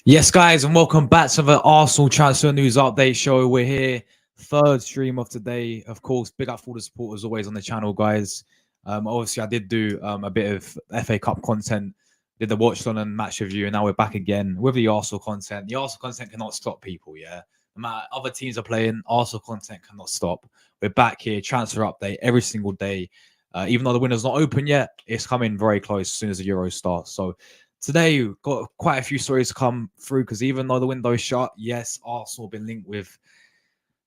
Yes, guys, and welcome back to the Arsenal transfer news update show. We're here, third stream of today. Of course, big up for all the supporters always on the channel, guys. Obviously, I did do a bit of FA Cup content, did the watch on and match review, and now we're back again with the Arsenal content. The Arsenal content cannot stop people, yeah. No matter other teams are playing, Arsenal content cannot stop. We're back here, transfer update every single day. Even though the window's not open yet, it's coming very close as soon as the Euro starts. So today, we've got quite a few stories to come through because even though the window is shut, yes, Arsenal have been linked with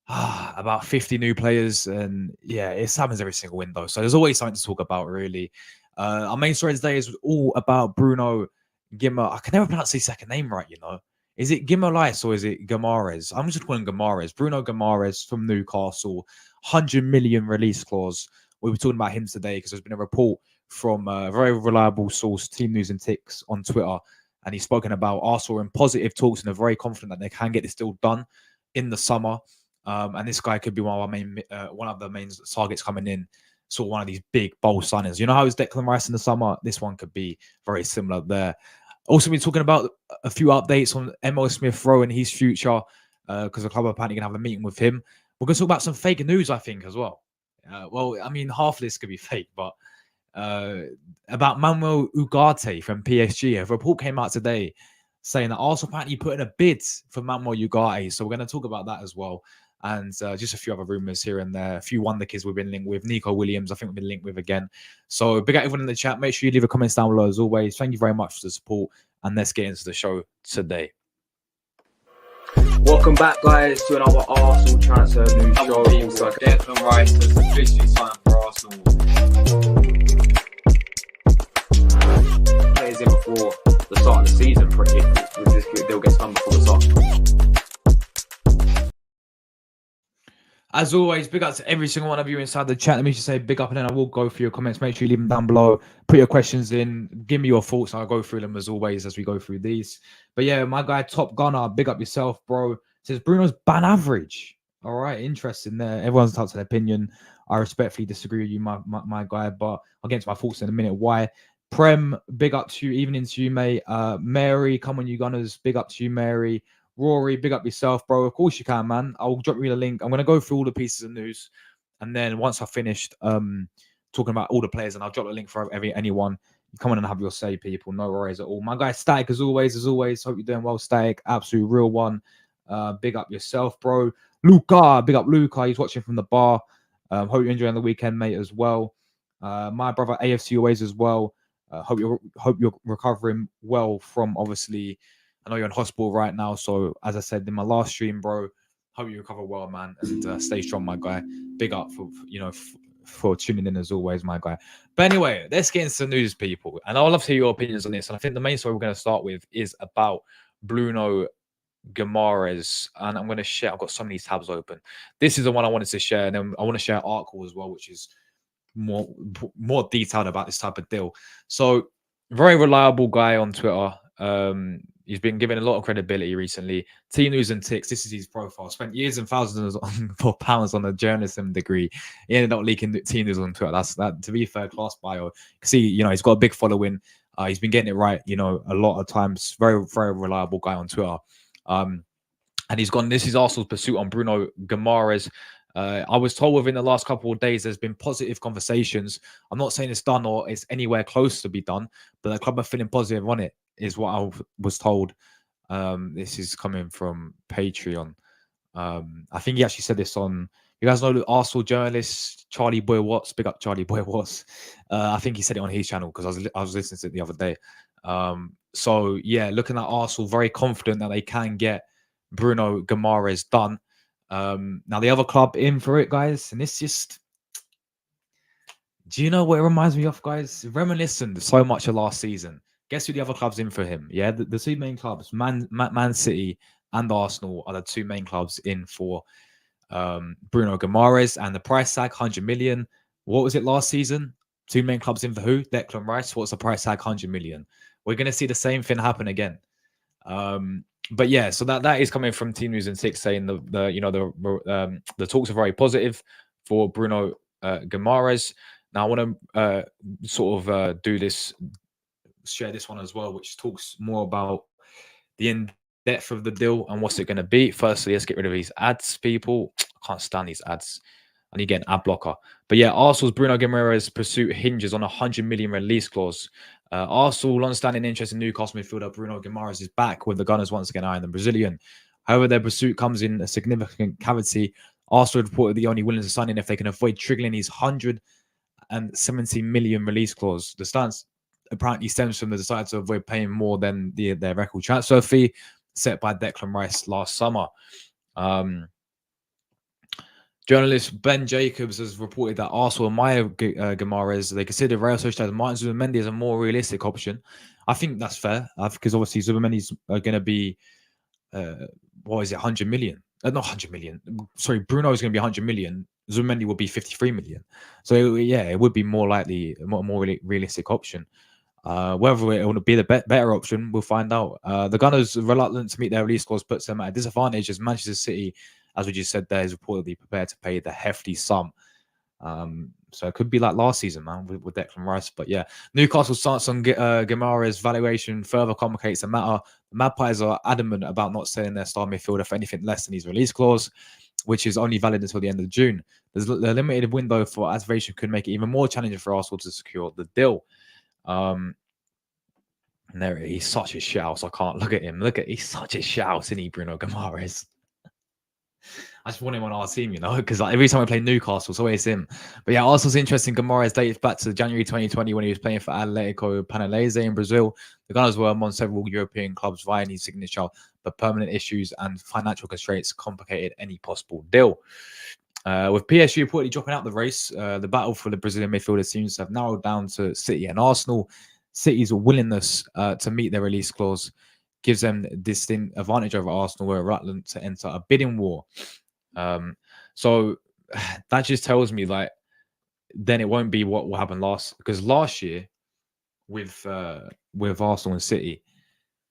about 50 new players. And yeah, it happens every single window. So there's always something to talk about, really. Our main story today is all about Bruno Guimarães. I can never pronounce his second name right, you know. Is it Guimaraes or is it Guimaraes? I'm just calling him Guimaraes. Bruno Guimarães from Newcastle, 100 million release clause. We were talking about him today because there's been a report from a very reliable source, Team News and Ticks on Twitter, and he's spoken about Arsenal in positive talks and are very confident that they can get this deal done in the summer. And this guy could be one of the main targets coming in, sort of one of these big bold signings. You know how it's Declan Rice in the summer? This one could be very similar there. Also, been talking about a few updates on Emile Smith Rowe and his future because the club are apparently going to have a meeting with him. We're going to talk about some fake news, I think, as well. Well, I mean, half of this could be fake, but about Manuel Ugarte from PSG. A report came out today saying that Arsenal apparently put in a bid for Manuel Ugarte. So we're going to talk about that as well. And just a few other rumours here and there. A few wonder kids we've been linked with. Nico Williams, I think we've been linked with again. So big up everyone in the chat. Make sure you leave a comment down below as always. Thank you very much for the support. And let's get into the show today. Welcome back, guys, to another Arsenal transfer news show. Declan Rice has officially signed for Arsenal. Players in before the start of the season, pretty. They'll get done before the start. As always, big up to every single one of you inside the chat. Let me just say big up, and then I will go through your comments. Make sure you leave them down below. Put your questions in. Give me your thoughts. I'll go through them as always as we go through these. But yeah, my guy Top Gunner, big up yourself, bro. Says Bruno's ban average. All right, interesting there. Everyone's entitled to their opinion. I respectfully disagree with you, my guy, but I'll get into my thoughts in a minute. Why? Prem, big up to you. Evening to you, mate. Mary, come on, you Gunners. Big up to you, Mary. Rory, big up yourself, bro. Of course you can, man. I'll drop you the link. I'm going to go through all the pieces of news. And then once I've finished talking about all the players, and I'll drop the link for anyone. You come on and have your say, people. No worries at all. My guy Static, as always. Hope you're doing well, Static. Absolute real one. Big up yourself, bro. Luca, big up Luca. He's watching from the bar. Hope you're enjoying the weekend, mate, as well. My brother AFC always as well. Hope you're recovering well from, obviously, I know you're in hospital right now. So as I said in my last stream, bro, hope you recover well, man, and stay strong, my guy. Big up for tuning in as always, my guy. But anyway, let's get into the news, people. And I'd love to hear your opinions on this. And I think the main story we're going to start with is about Bruno Guimarães, and I'm going to share. I've got so many tabs open. This is the one I wanted to share, and then I want to share an article as well, which is more detailed about this type of deal. So, very reliable guy on Twitter. He's been given a lot of credibility recently. Team News and Ticks, this is his profile. Spent years and thousands of pounds on a journalism degree. He ended up leaking Team News on Twitter. That, to be fair, class bio. You can see, he's got a big following. He's been getting it right, a lot of times. Very, very reliable guy on Twitter. And he's gone. This is Arsenal's pursuit on Bruno Guimarães. I was told within the last couple of days there's been positive conversations. I'm not saying it's done or it's anywhere close to be done, but the club are feeling positive on it, is what I was told. This is coming from Patreon. I think he actually said this on. You guys know the Arsenal journalist Charlie Boy Watts. Big up Charlie Boy Watts. I think he said it on his channel because I was listening to it the other day. So yeah, looking at Arsenal, very confident that they can get Bruno Guimarães done. Now the other club in for it, guys, and it's just, do you know what it reminds me of, guys? Reminiscent so much of last season. Guess who the other club's in for him? Yeah, the two main clubs, Man City and Arsenal, are the two main clubs in for Bruno Guimarães, and the price tag 100 million. What was it last season? Two main clubs in for who? Declan Rice. What's the price tag? 100 million. We're going to see the same thing happen again. But yeah, so that is coming from Team News and Ticks saying the talks are very positive for Bruno Guimarães. Now I want to share this one as well, which talks more about the depth of the deal and what's it going to be. Firstly, let's get rid of these ads, people. I can't stand these ads. I need to get an ad blocker. But yeah, Arsenal's Bruno Guimarães pursuit hinges on a 100 million release clause. Arsenal, long-standing interest in Newcastle midfielder Bruno Guimarães is back with the Gunners once again eyeing the Brazilian. However, their pursuit comes in a significant cavity. Arsenal reportedly only willing to sign in if they can avoid triggering his 170 million release clause. The stance apparently stems from the desire to avoid paying more than their record transfer fee set by Declan Rice last summer. Journalist Ben Jacobs has reported that Arsenal admire Guimaraes. They consider Real Sociedad Martin Zubimendi as a more realistic option. I think that's fair because obviously Zubimendi's going to be, 100 million? Not 100 million. Sorry, Bruno is going to be 100 million. Zubimendi will be 53 million. So yeah, it would be more likely, a more realistic option. Whether it will be the better option, we'll find out. The Gunners, reluctant to meet their release clause, puts them at a disadvantage as Manchester City, as we just said there, is reportedly prepared to pay the hefty sum. So it could be like last season, man, with Declan Rice. But yeah, Newcastle's stance on Guimaraes' valuation further complicates the matter. The Magpies are adamant about not selling their star midfielder for anything less than his release clause, which is only valid until the end of June. The limited window for activation could make it even more challenging for Arsenal to secure the deal. And there he's such a shout. I can't look at him. He's such a shout, isn't he, Bruno Guimarães? I just want him on our team, because like, every time we play Newcastle, it's always him. But yeah, Arsenal's interest in Guimaraes dates back to January 2020 when he was playing for Atletico Paranaense in Brazil. The Gunners were among several European clubs vying his signature, but permanent issues and financial constraints complicated any possible deal. With PSG reportedly dropping out the race, the battle for the Brazilian midfielder seems to have narrowed down to City and Arsenal. City's willingness to meet their release clause gives them a distinct advantage over Arsenal, who are reluctant to enter a bidding war. So that just tells me, like, then it won't be what will happen because last year with Arsenal and City,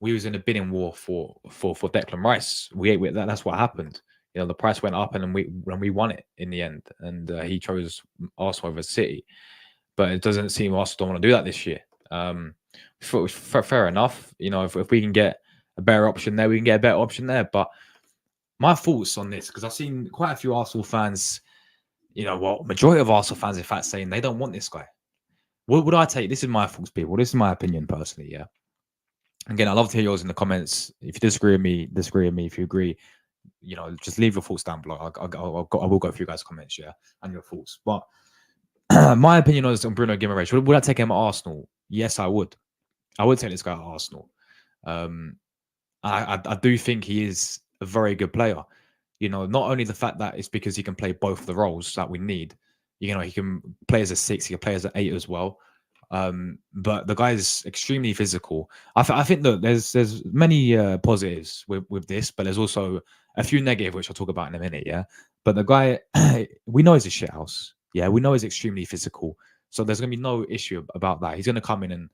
we was in a bidding war for Declan Rice. That's what happened. The price went up and we won it in the end. And he chose Arsenal over City. But it doesn't seem Arsenal don't want to do that this year. Fair enough. If we can get a better option there, we can get a better option there. But my thoughts on this, because I've seen quite a few Arsenal fans, majority of Arsenal fans, in fact, saying they don't want this guy. What would I take? This is my thoughts, people. This is my opinion personally, yeah. Again, I'd love to hear yours in the comments. If you disagree with me, disagree with me. If you agree, just leave your thoughts down below. I will go through you guys' comments, yeah, and your thoughts. But my opinion on Bruno Guimarães, would I take him at Arsenal? Yes, I would. I would take this guy at Arsenal. I do think he is a very good player. Not only the fact that it's because he can play both the roles that we need. He can play as a 6, he can play as an 8 as well. But the guy is extremely physical. I think that there's many positives with this, but there's also a few negative, which I'll talk about in a minute. Yeah, but the guy, we know he's a shithouse. Yeah, we know he's extremely physical, so there's gonna be no issue about that. He's gonna come in and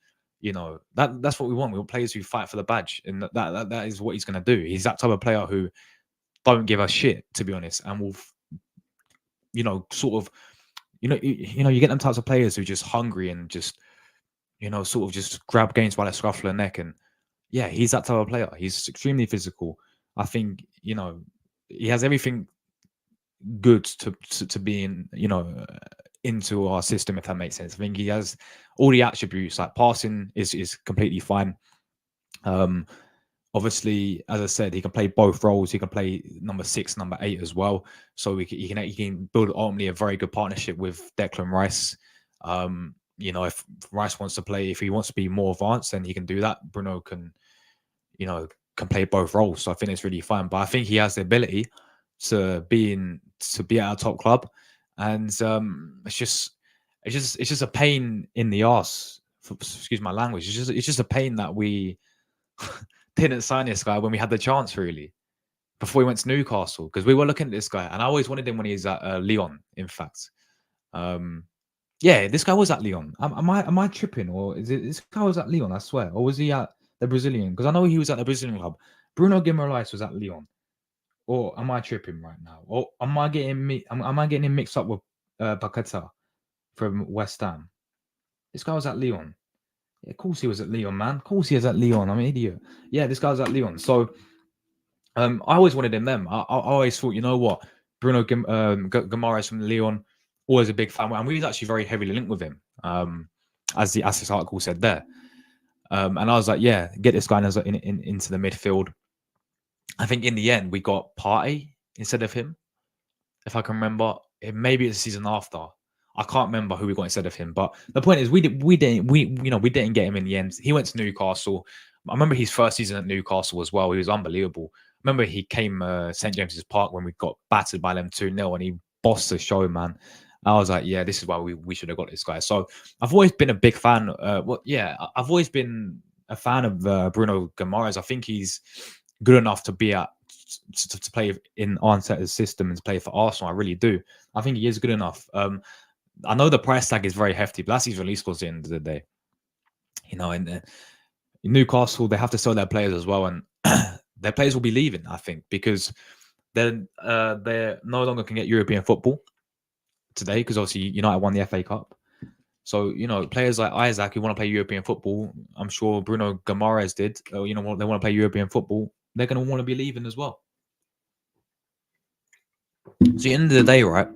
that's what we want. We want players who fight for the badge, and that is what he's gonna do. He's that type of player who don't give a shit, to be honest, and will sort of. You get them types of players who are just hungry and just, sort of just grab games by the scruff of the neck. And yeah, he's that type of player. He's extremely physical. I think, he has everything good to be in, into our system, if that makes sense. I think he has all the attributes. Like passing is completely fine. Obviously, as I said, he can play both roles. He can play number 6, number 8 as well. So he can build ultimately a very good partnership with Declan Rice. If Rice wants to play, if he wants to be more advanced, then he can do that. Bruno can play both roles. So I think it's really fun. But I think he has the ability to be at a top club, and it's just a pain in the arse. Excuse my language. It's just a pain that we. Didn't sign this guy when we had the chance, really, before he went to Newcastle, because we were looking at this guy, and I always wanted him when he was at Lyon. In fact, yeah, this guy was at Lyon. Am I tripping, or is it this guy was at Lyon? I swear, or was he at the Brazilian? Because I know he was at the Brazilian club. Bruno Guimarães was at Lyon, or am I tripping right now? Or am I getting him mixed up with Paqueta from West Ham? This guy was at Lyon. Yeah, of course he was at Lyon, man. Of course he was at Lyon. I'm an idiot. Yeah, this guy was at Lyon. So I always wanted him them. I always thought, you know what, Bruno Guimarães from Lyon, always a big fan, and we was actually very heavily linked with him. As this article said there, and I was like, yeah, get this guy into the midfield. I think in the end we got Partey instead of him, if I can remember. Maybe it's the season after. I can't remember who we got instead of him, but the point is we didn't get him in the end. He went to Newcastle. I remember his first season at Newcastle as well. He was unbelievable. I remember he came St James's Park when we got battered by them 2-0 and he bossed the show, man. I was like, yeah, this is why we should have got this guy. So I've always been a big fan. I've always been a fan of Bruno Guimarães. I think he's good enough to be to play in Arteta's system and to play for Arsenal. I really do. I think he is good enough. I know the price tag is very hefty, but that's his release clause at the end of the day. You know, in Newcastle, they have to sell their players as well, and their players will be leaving, I think, because they no longer can get European football today because obviously United won the FA Cup. So, you know, players like Isaac who want to play European football, I'm sure Bruno Guimarães did, you know, they want to play European football, they're going to want to be leaving as well. So at the end of the day, right,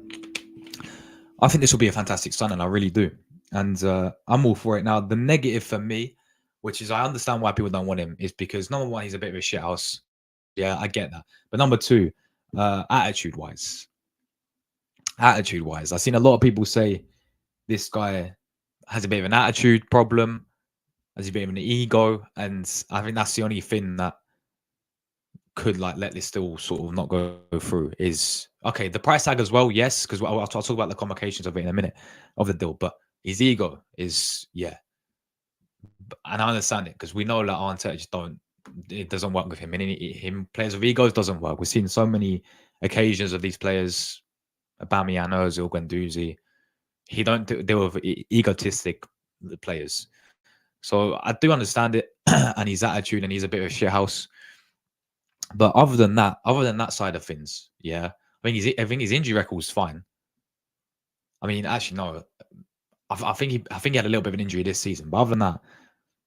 I think this will be a fantastic signing. I really do. And I'm all for it. Now, the negative for me, which is I understand why people don't want him, is because number one, he's a bit of a shithouse. Yeah, I get that. But number two, attitude-wise. Attitude-wise. I've seen a lot of people say this guy has a bit of an attitude problem, has a bit of an ego. And I think that's the only thing that could like let this still sort of not go through is okay. The price tag as well, yes, because I'll talk about the complications of it in a minute of the deal. But his ego is and I understand it because we know that Arteta just it doesn't work with him. And him players with egos doesn't work. We've seen so many occasions of these players, Aubameyang, Ozil, Guendouzi. He don't deal with egotistic players. So I do understand it and his attitude, and he's a bit of a shithouse. But other than that side of things, yeah, I think his injury record's fine. I mean, actually, no, I think he had a little bit of an injury this season, but other than that,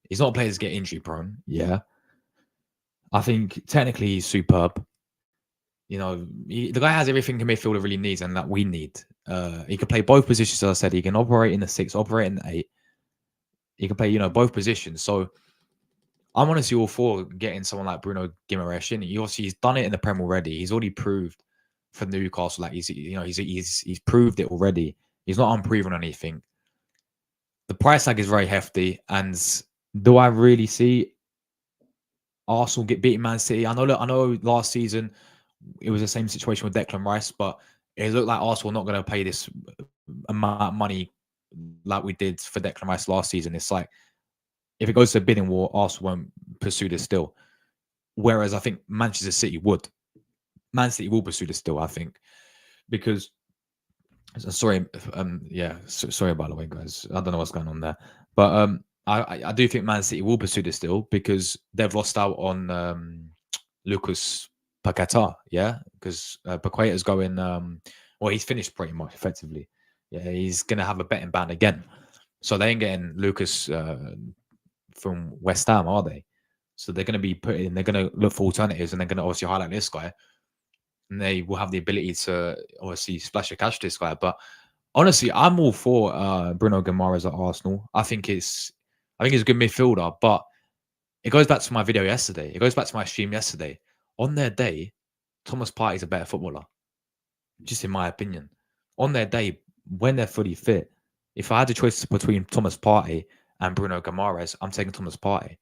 he's not a player to get injury prone. Yeah, I think technically he's superb. You know, the guy has everything a midfielder really needs, and that we need. He can play both positions, as I said. He can operate in the 6, operate in the 8. He can play, you know, both positions. So I'm honestly all for getting someone like Bruno Guimarães in. He's done it in the Prem already. He's already proved for Newcastle, like he's proved it already. He's not unproven anything. The price tag is very hefty, and do I really see Arsenal get beating Man City? I know last season it was the same situation with Declan Rice, but it looked like Arsenal not going to pay this amount of money like we did for Declan Rice last season. It's like if it goes to a bidding war, Arsenal won't pursue this still. Whereas I think Manchester City would. Man City will pursue this still, I think, because sorry, sorry by the way, guys. I don't know what's going on there, but I do think Man City will pursue this still because they've lost out on Lucas Paqueta, yeah, because Paqueta's going. Well, he's finished pretty much effectively. Yeah, he's gonna have a betting ban again, so they ain't getting Lucas from West Ham, are they? So they're going to be they're going to look for alternatives, and they're going to obviously highlight this guy, and they will have the ability to obviously splash a cash to this guy. But honestly, I'm all for Bruno Guimarães at Arsenal. I think it's a good midfielder, but it goes back to my video yesterday. It goes back to my stream yesterday. On their day, Thomas Partey is a better footballer, just in my opinion. On their day, when they're fully fit, if I had the choice between Thomas Partey and Bruno Guimarães, I'm taking Thomas Partey.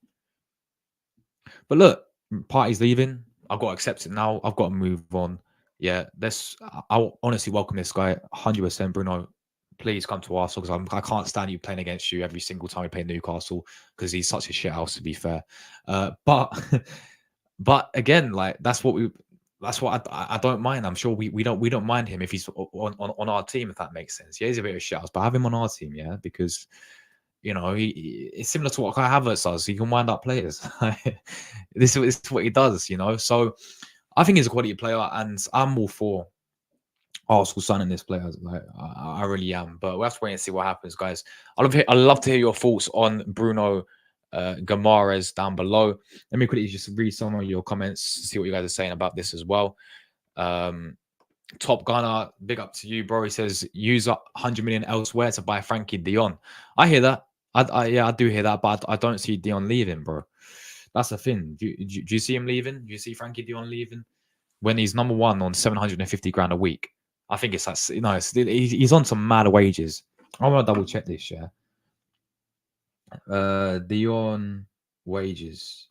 But look, Partey's leaving. I've got to accept it now. I've got to move on. Yeah, I'll honestly welcome this guy 100%. Bruno, please come to Arsenal because I can't stand you playing against you every single time we play Newcastle because he's such a shit house, to be fair. But again, like that's what I don't mind. I'm sure we don't mind him if he's on our team, if that makes sense. Yeah, he's a bit of a shit house, but have him on our team, yeah, because you know it's similar to what Kai Havertz does. He can wind up players. This is what he does, you know. So I think he's a quality player, and I'm all for Arsenal signing this player. Like I really am. But we'll have to wait and see what happens, guys. I'd love to hear your thoughts on Bruno Guimaraes down below. Let me quickly just read some of your comments, see what you guys are saying about this as well. Top Gunner, big up to you, bro. He says use up 100 million elsewhere to buy Frankie Dion. I hear that. I do hear that, but I don't see Dion leaving, bro. That's the thing. Do you see him leaving? Do you see Frankie Dion leaving when he's number one on 750 grand a week? I think it's like, he's on some mad wages. I want to double check this, yeah. Dion wages.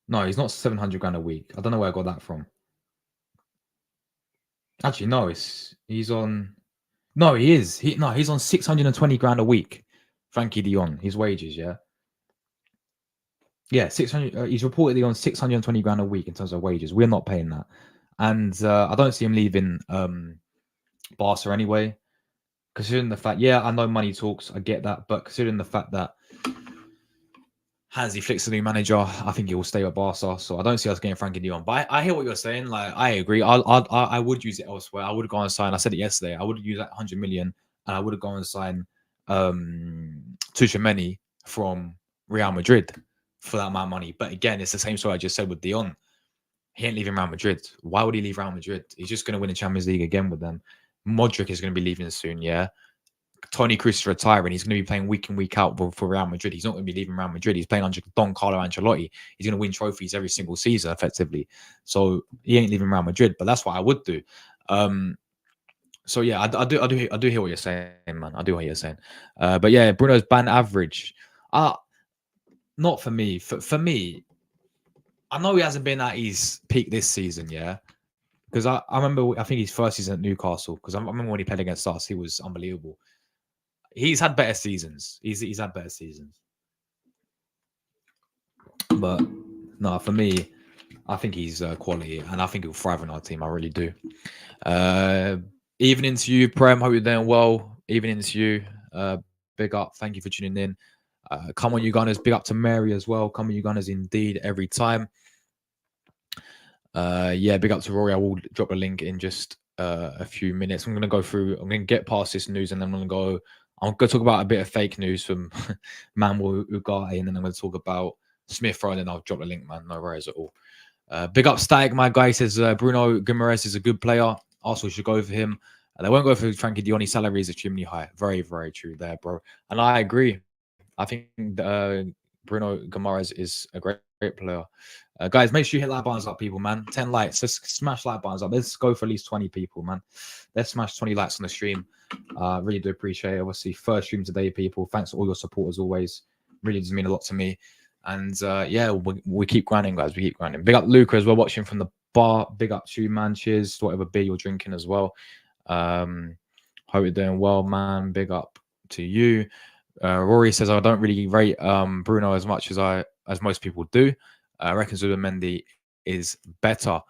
No, he's not 700 grand a week. I don't know where I got that from. Actually, no, he's on. No, he is. He's on 620 grand a week. Frankie Dion, his wages, yeah. Yeah, 600. He's reportedly on 620 grand a week in terms of wages. We're not paying that, and I don't see him leaving Barca anyway. Considering the fact, yeah, I know money talks, I get that, but considering the fact that Hansi Flick's the new manager, I think he will stay at Barca. So I don't see us getting Frankie Dion. But I hear what you're saying. Like, I agree. I would use it elsewhere. I would go and sign. I said it yesterday. I would use that 100 million, and I would go and sign Tchouaméni from Real Madrid for that amount of money. But again, it's the same story I just said with Dion. He ain't leaving Real Madrid. Why would he leave Real Madrid? He's just going to win the Champions League again with them. Modric is going to be leaving soon, yeah. Toni Kroos is retiring. He's going to be playing week in, week out for Real Madrid. He's not going to be leaving Real Madrid. He's playing under Don Carlo Ancelotti. He's going to win trophies every single season, effectively. So he ain't leaving Real Madrid, but that's what I would do. So yeah, I do hear what you're saying, man. I do hear what you're saying. But yeah, Bruno's ban average. Not for me. For me, I know he hasn't been at his peak this season, yeah. Because I remember, I think his first season at Newcastle, because I remember when he played against us, he was unbelievable. He's had better seasons. He's had better seasons. But no, for me, I think he's quality, and I think he'll thrive on our team. I really do. Evening to you, Prem. Hope you're doing well. Evening to you. Big up. Thank you for tuning in. Come on, you Gunners. Big up to Mary as well. Come on, you Gunners, indeed, every time. Yeah, big up to Rory. I will drop a link in just a few minutes. I'm going to go through. I'm going to get past this news, and then I'm going to talk about a bit of fake news from Manuel Ugarte, and then I'm going to talk about Smith Rowe, and then I'll drop the link, man. No worries at all. Big up Static, my guy. Says Bruno Guimarães is a good player. Arsenal should go for him. They won't go for Frankie Dion. His salary is extremely high. Very, very true there, bro. And I agree. I think Bruno Guimarães is a great player. Guys, make sure you hit like buttons up, people, man. 10 likes. Let's smash like buttons up. Let's go for at least 20 people, man. Let's smash 20 likes on the stream. Really do appreciate it. Obviously, first stream today, people. Thanks for all your support as always. Really does mean a lot to me. And yeah, we keep grinding, guys. We keep grinding. Big up Luca as well, watching from the bar. Big up to you, man. Cheers to whatever beer you're drinking as well. Hope you're doing well, man. Big up to you. Rory says, I don't really rate Bruno as much as most people do. I reckon Zubimendi is better.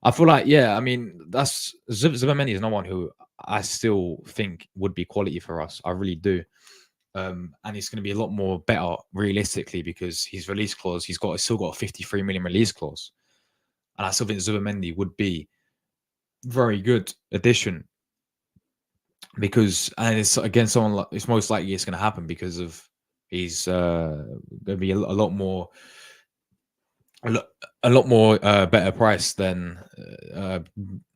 I feel like, yeah, I mean, that's Zubimendi is no one who I still think would be quality for us. I really do. And it's going to be a lot more better realistically because his release clause, he's still got a 53 million release clause. And I still think Zubimendi would be very good addition because, and it's again, someone like, it's most likely it's going to happen because of he's going to be a lot more better price than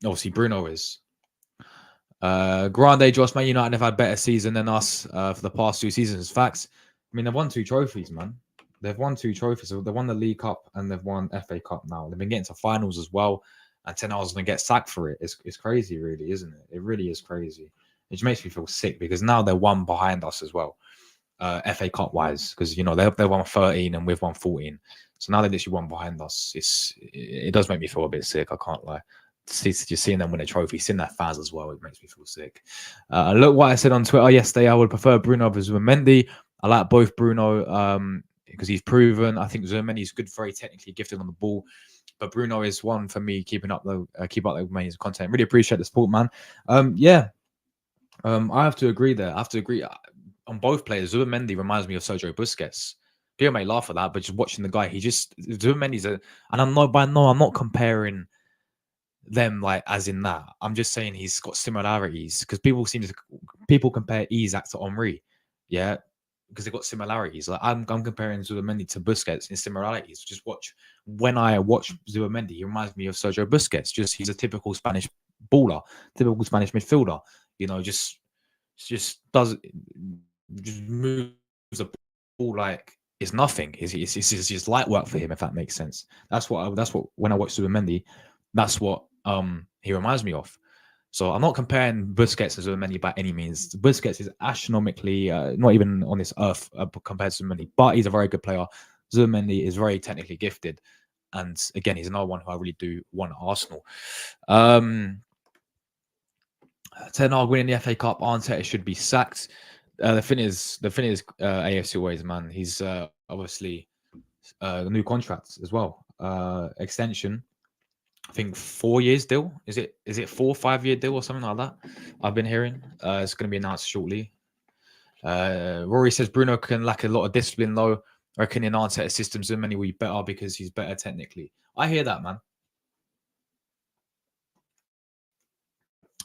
obviously Bruno is. Grande Josh, Man United have had better season than us for the past 2 seasons. Facts. I mean, they've won 2 trophies, man. They've won 2 trophies. They've won the League Cup and they've won FA Cup now. They've been getting to finals as well. And 10 hours going to get sacked for it. It's crazy, really, isn't it? It really is crazy. It just makes me feel sick because now they're 1 behind us as well. FA Cup wise, because you know they won 13 and we've won 14. So now they're literally 1 behind us. It does make me feel a bit sick. I can't lie. Just seeing them win a trophy, seeing their fans as well, it makes me feel sick. Look what I said on Twitter yesterday. I would prefer Bruno over Zubimendi. I like both Bruno because he's proven. I think Zubimendi is good, very technically gifted on the ball, but Bruno is one for me. Keep up the amazing content. Really appreciate the support, man. Yeah, I have to agree there. I have to agree on both players. Zubimendi reminds me of Sergio Busquets. People may laugh at that, but just watching the guy, Zubimendi's and I'm not comparing them like as in that. I'm just saying he's got similarities because people compare Isaac to Henry, yeah, because they've got similarities. Like I'm comparing Zubimendi to Busquets in similarities. Just watch when I watch Zubimendi, he reminds me of Sergio Busquets. Just he's a typical Spanish baller, typical Spanish midfielder. You know, just moves the ball like it's nothing. It's just light work for him, if that makes sense. That's what when I watch Zubimendi, that's what he reminds me of. So I'm not comparing Busquets to Zubimendi by any means. Busquets is astronomically not even on this earth compared to Zubimendi, but he's a very good player. Zubimendi is very technically gifted, and again, he's another one who I really do want at Arsenal. Ten Hag winning the FA Cup, Arteta should be sacked. The thing is, AFC ways, man. He's obviously a new contract as well, extension. I think 4 years deal. Is it 4 or 5 year deal or something like that? I've been hearing. It's going to be announced shortly. Rory says Bruno can lack a lot of discipline though. I reckon in Arteta systems, Zubimendi will be better because he's better technically. I hear that, man.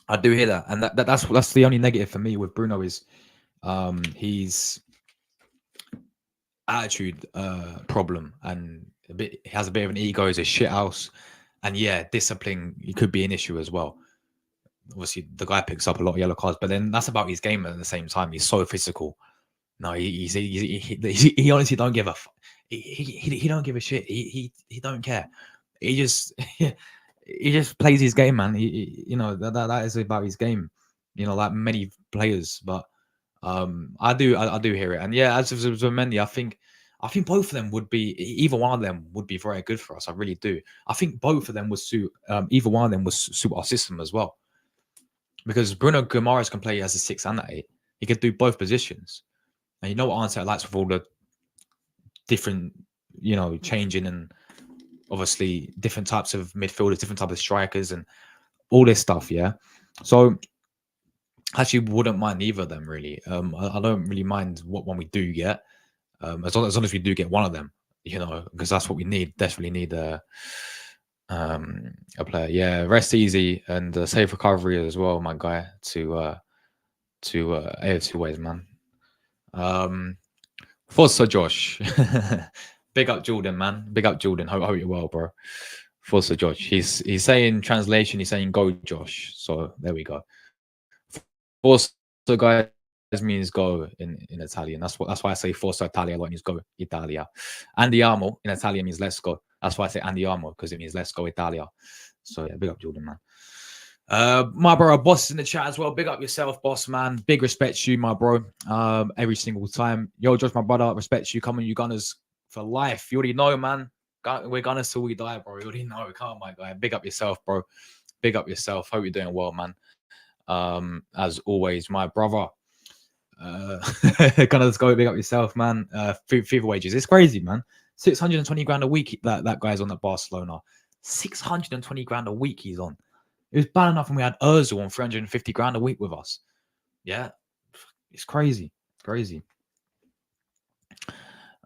I do hear that, and that's the only negative for me with Bruno is his attitude problem, and he has a bit of an ego. He's a shit house, and yeah, discipline it could be an issue as well. Obviously, the guy picks up a lot of yellow cards, but then that's about his game at the same time. He's so physical. No, he honestly don't give a he don't give a shit. He don't care. He just he just plays his game, man. You know that is about his game. You know, like many players, but I do hear it, and yeah, as of Zubimendi, I think both of them would be either one of them would be very good for us. I really do. I think both of them would suit either one of them would suit our system as well, because Bruno Guimarães can play as a 6 and an 8. He could do both positions, and you know what Arteta likes with all the different, you know, changing and obviously different types of midfielders, different types of strikers, and all this stuff. Yeah, so. Actually, wouldn't mind either of them really. I don't really mind what one we do get, as long as we do get one of them, you know, because that's what we need. Definitely need a player. Yeah, rest easy and safe recovery as well, my guy. To AFC ways, man. Forza Josh, big up Jordan, man. Big up Jordan. Hope you're well, bro. Forza Josh. He's saying translation. He's saying go Josh. So there we go. Forza, guys, means go in Italian. That's why I say Forza Italia. Like means go Italia. Andiamo in Italian means let's go. That's why I say Andiamo, because it means let's go Italia. So yeah, big up Jordan, man. My bro, boss is in the chat as well. Big up yourself, boss, man. Big respect to you, my bro. Every single time. Yo, Josh, my brother, respect you. Come on, you Gunners for life. You already know, man. We're Gunners till we die, bro. You already know. Come on, my guy. Big up yourself, bro. Big up yourself. Hope you're doing well, man. As always, my brother. Kind of go big up yourself, man. FIFA wages. It's crazy, man. 620 grand a week that guy's on at Barcelona. 620 grand a week he's on. It was bad enough when we had Ozil on 350 grand a week with us. Yeah. It's crazy. Crazy.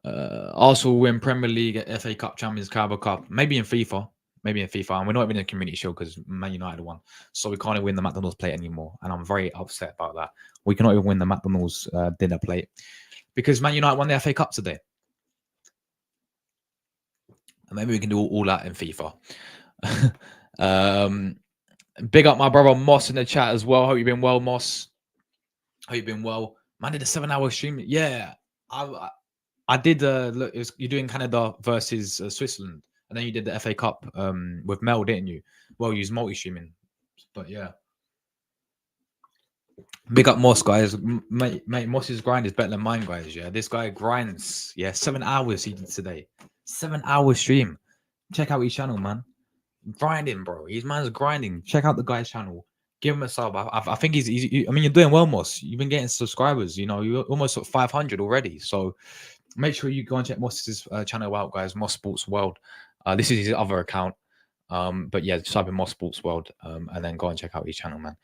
Arsenal win Premier League, FA Cup, Champions Carabao Cup. Maybe in FIFA. And we're not even in the Community Shield because Man United won. So we can't even win the McDonald's plate anymore. And I'm very upset about that. We cannot even win the McDonald's dinner plate because Man United won the FA Cup today. And maybe we can do all that in FIFA. Big up my brother Moss in the chat as well. Hope you've been well, Moss. Hope you've been well. Man, did a 7-hour stream. Yeah, I did. Look, you're doing Canada versus Switzerland. And then you did the FA Cup with Mel, didn't you? Well, you used multi-streaming. But yeah. Big up Moss, guys. Mate, Moss's grind is better than mine, guys. Yeah, this guy grinds. Yeah, 7 hours he did today. 7-hour stream. Check out his channel, man. Grinding, bro. His man's grinding. Check out the guy's channel. Give him a sub. I think he's I mean, you're doing well, Moss. You've been getting subscribers. You know, you're almost at 500 already. So make sure you go and check Moss's channel out, guys. Moss Sports World. This is his other account. But yeah, just type in Moss Sports World and then go and check out his channel, man.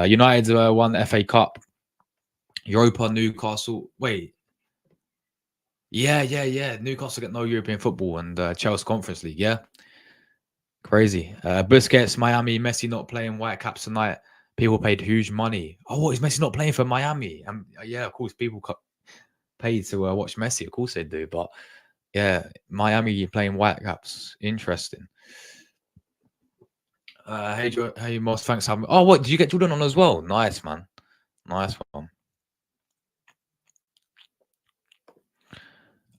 United won the FA Cup. Europa, Newcastle. Wait. Yeah. Newcastle get no European football and Chelsea Conference League, yeah? Crazy. Busquets, Miami, Messi not playing Whitecaps tonight. People paid huge money. Oh, what is Messi not playing for Miami? Yeah, of course, people paid to watch Messi. Of course they do. But yeah, Miami playing Whitecaps. Interesting. Hey, Moss, thanks for having me. Oh, what? Did you get Jordan on as well? Nice, man. Nice one.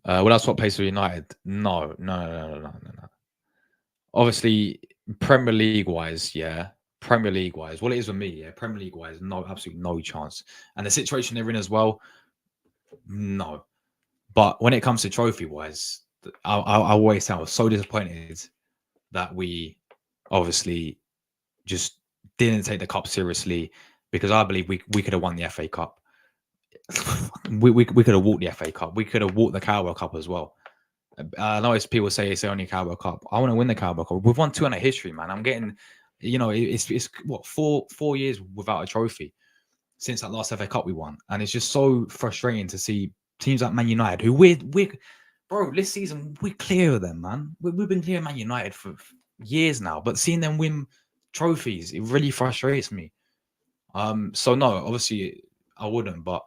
Will I swap place for United? No. Obviously, Premier League wise, yeah. Premier League wise, what it is with me, yeah. Premier League wise, no, absolutely no chance. And the situation they're in as well, no. But when it comes to trophy wise, I always say I was so disappointed that we obviously just didn't take the cup seriously, because I believe we could have won the FA Cup. we could have walked the FA Cup. We could have walked the Carabao Cup as well. I know it's people say it's only Carabao Cup. I want to win the Carabao Cup. We've won 2 in a history, man. I'm getting, it's what, four years without a trophy since that last FA Cup we won, and it's just so frustrating to see teams like Man United, who we're bro, this season we're clear of them, man. We've been clear of Man United for years now, but seeing them win trophies, it really frustrates me. So no, obviously I wouldn't, but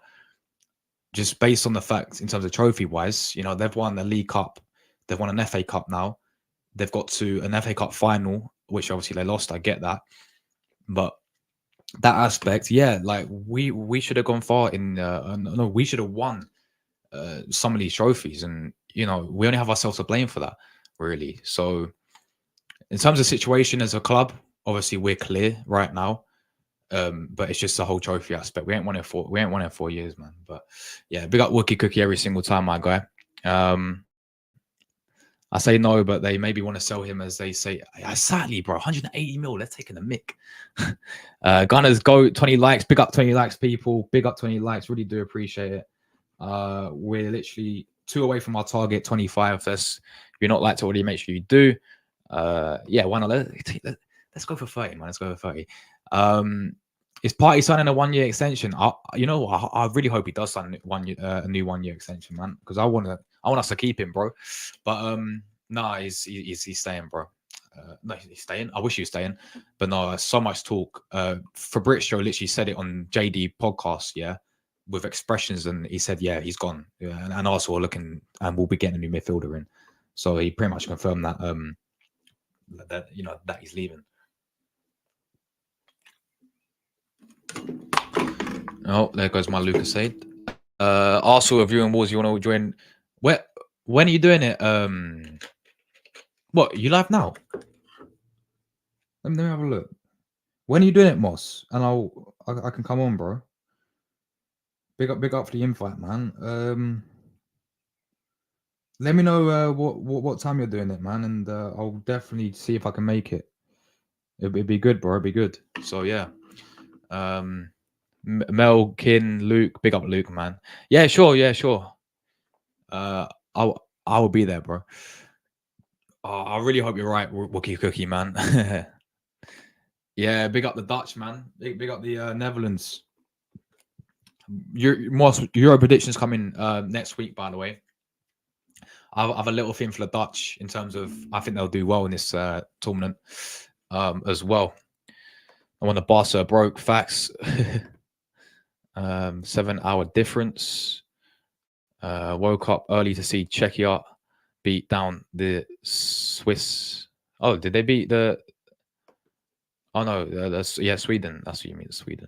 just based on the fact in terms of trophy wise, they've won the League Cup, they've won an FA Cup now, they've got to an FA Cup final, which obviously they lost. I get that, but that aspect, yeah, like we should have gone far in. No, we should have won some of these trophies, and we only have ourselves to blame for that, really. So, in terms of situation as a club, obviously we're clear right now. But it's just the whole trophy aspect. We ain't won it 4 years, man. But yeah, big up Wookie Cookie every single time, my guy. I say no, but they maybe want to sell him, as they say. Sadly, bro, 180 mil. They're taking a mick. Gunners, go 20 likes. Big up 20 likes, people. Big up 20 likes. Really do appreciate it. We're literally 2 away from our target, 25. If you're not liked already, make sure you do. Yeah, why not? Let's go for 30, man. Let's go for 30. Is Party signing a 1-year extension? I really hope he does sign a new 1-year extension, man, because I want us to keep him, bro. But no, he's staying, bro. No, he's staying. I wish he was staying, but no, so much talk. Fabrizio literally said it on JD podcast, yeah, with expressions, and he said, yeah, he's gone. Yeah, and also we're looking, and we'll be getting a new midfielder in. So he pretty much confirmed that that he's leaving. Oh, there goes my Lucas Said. Arsenal viewing wars. You want to join? When are you doing it? What, you live now? Let me have a look. When are you doing it, Moss? And I can come on, bro. Big up for the invite, man. Let me know what time you're doing it, man, and I'll definitely see if I can make it. It'd be good, bro. It'd be good. So yeah. Mel, Kin, Luke, big up Luke, man. Yeah, sure. I will be there, bro. Oh, I really hope you're right, Wookie Cookie, man. Yeah, big up the Dutch, man. Big up the Netherlands. Euro predictions coming next week, by the way. I have a little thing for the Dutch in terms of, I think they'll do well in this tournament as well. I want the Barca broke, facts. 7-hour difference. Woke up early to see Czechia beat down the Swiss. Oh, did they beat the? Oh no, Sweden. That's what you mean, Sweden.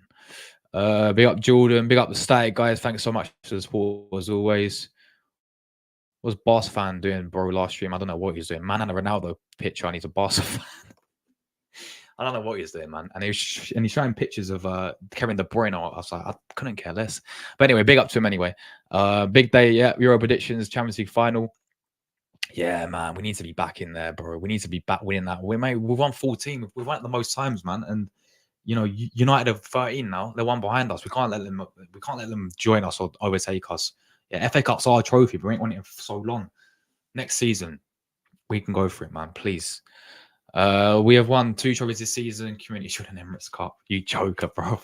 Big up Jordan. Big up the Static guys. Thanks so much for the support as always. What was Barca fan doing, bro? Last stream, I don't know what he's doing. Man, and a Ronaldo picture. I need a Barca fan. I don't know what he's doing, man. And he's showing pictures of Kevin De Bruyne. I was like, I couldn't care less. But anyway, big up to him anyway. Big day, yeah. Euro predictions, Champions League final. Yeah, man, we need to be back in there, bro. We need to be back winning that. We've won 14. We've won it the most times, man. And United are 13 now. They're one behind us. We can't let them join us or overtake us. Yeah, FA Cup's our trophy, but we ain't won it for so long. Next season, we can go for it, man. Please. We have won 2 trophies this season. Community Shield and Emirates Cup. You joker, bro.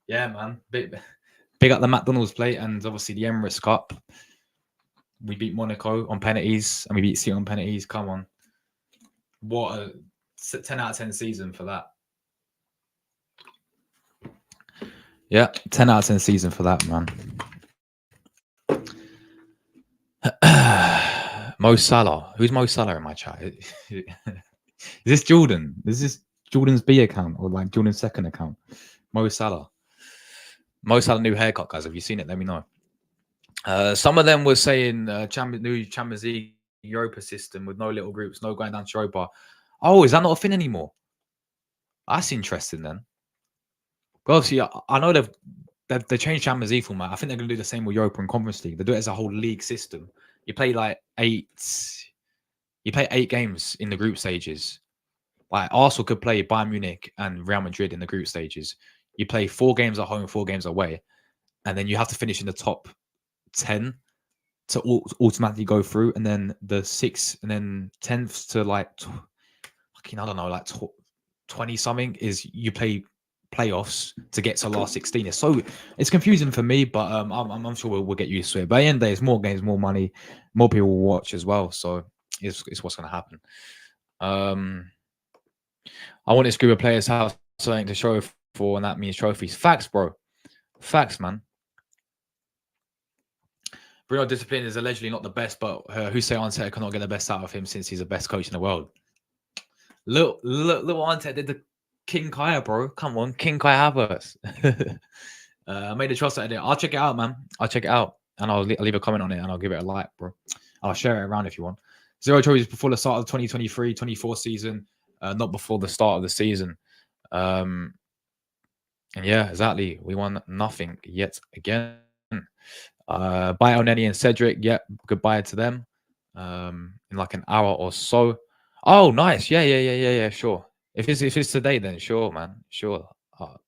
Yeah, man. Big up the McDonald's plate and obviously the Emirates Cup. We beat Monaco on penalties and we beat City on penalties. Come on. What a 10 out of 10 season for that. Yeah, 10 out of 10 season for that, man. Mo Salah. Who's Mo Salah in my chat? Is this Jordan? Is this Jordan's B account or like Jordan's second account? Mo Salah. Mo Salah new haircut, guys. Have you seen it? Let me know. Some of them were saying new Champions League Europa system with no little groups, no going down to Europa. Oh, is that not a thing anymore? That's interesting then. But obviously, I know they changed Champions League format. I think they're going to do the same with Europa and Conference League. They do it as a whole league system. You play like 8 games in the group stages. Like Arsenal could play Bayern Munich and Real Madrid in the group stages. You play 4 games at home, 4 games away, and then you have to finish in the top 10 to automatically go through, and then the 6th and then 10th to like I don't know, like 20 something is you play playoffs to get to last 16. It's confusing for me, but I'm sure we'll get used to it. But at the end of the day, it's more games, more money, more people will watch as well. So it's what's going to happen. I want this group of players to have something to show for, and that means trophies. Facts, bro. Facts, man. Bruno discipline is allegedly not the best, but Jose Arteta cannot get the best out of him since he's the best coach in the world. Little Arteta did the King Kaya, bro. Come on, King Kaya Havertz. I made a trust edit. I'll check it out, man. I'll check it out, and I'll leave a comment on it, and I'll give it a like, bro. I'll share it around if you want. 0 trophies before the start of the 2023-24 season, not before the start of the season. And yeah, exactly. We won nothing yet again. Bye, Elneny and Cedric. Yep, goodbye to them. In like an hour or so. Oh, nice. Yeah. Sure. If it's today, then sure, man. Sure.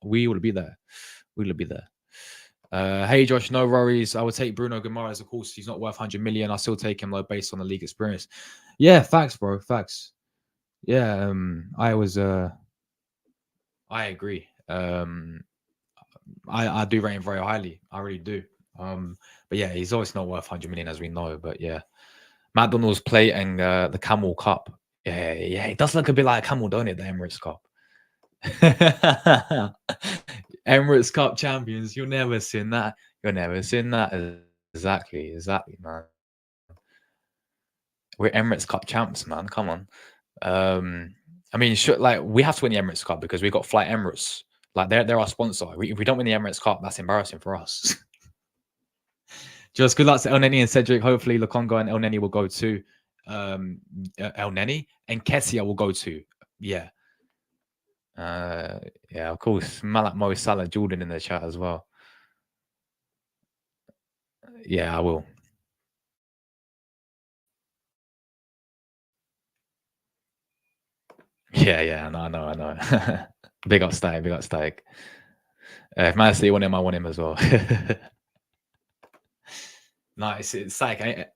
We will be there. We will be there. Hey, Josh, no worries. I would take Bruno Guimarães. Of course, he's not worth 100 million. I'll still take him though, based on the league experience. Yeah, facts, bro. Facts. Yeah. I agree. I do rate him very highly. I really do. But yeah, he's always not worth 100 million, as we know. But yeah, McDonald's plate and the Camel Cup. Yeah, it does look a bit like a camel, don't it? The Emirates Cup. Emirates Cup champions. You'll never seen that. You'll never seen that. Exactly, man. We're Emirates Cup champs, man. Come on. I mean, like we have to win the Emirates Cup because we got Flight Emirates. Like they're our sponsor. If we don't win the Emirates Cup, that's embarrassing for us. Just good luck to Elneny and Cedric. Hopefully, Lukonga and Elneny will go too. Elneny and Kessia will go too. Yeah. Yeah, of course. Malak Mo Salah Jordan in the chat as well. Yeah, I will. Yeah, I know. Big up Stag. If Man City want him, I want him as well. Nice. It's like,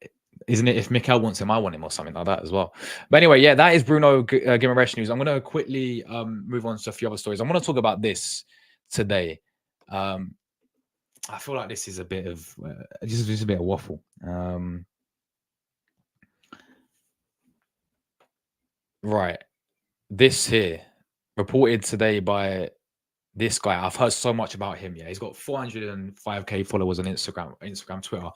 isn't it? If Mikel wants him, I want him, or something like that as well. But anyway, yeah, that is Bruno Guimarães news. I'm going to quickly move on to a few other stories. I want to talk about this today. I feel like this is a bit of just a bit of waffle. Right, this here reported today by this guy. I've heard so much about him. Yeah, he's got 405k followers on Instagram, Twitter.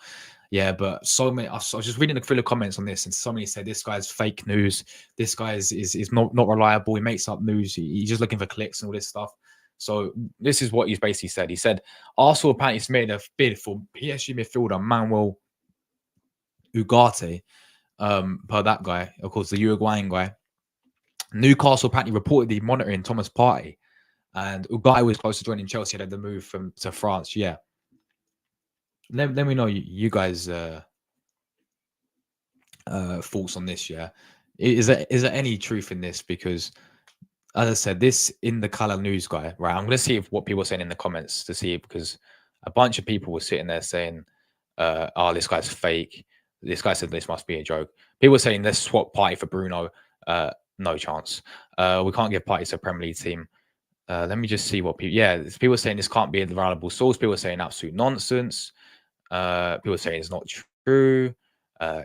Yeah, but so many. I was just reading through the comments on this, and so many said this guy's fake news. This guy is not reliable. He makes up news. He's just looking for clicks and all this stuff. So this is what he's basically said. He said Arsenal apparently made a bid for PSG midfielder Manuel Ugarte. Per that guy, of course, the Uruguayan guy. Newcastle apparently reportedly monitoring Thomas Partey, and Ugarte was close to joining Chelsea. Had the move to France. Yeah. Let me know you guys' thoughts on this. Yeah, is there any truth in this? Because as I said, this in the Color News guy, right? I'm going to see what people are saying in the comments to see, because a bunch of people were sitting there saying, "Oh, this guy's fake." This guy said this must be a joke. People were saying let's swap Partey for Bruno. No chance. We can't give Partey to a Premier League team. Let me just see what people. Yeah, people are saying this can't be a reliable source. People are saying absolute nonsense. People are saying it's not true.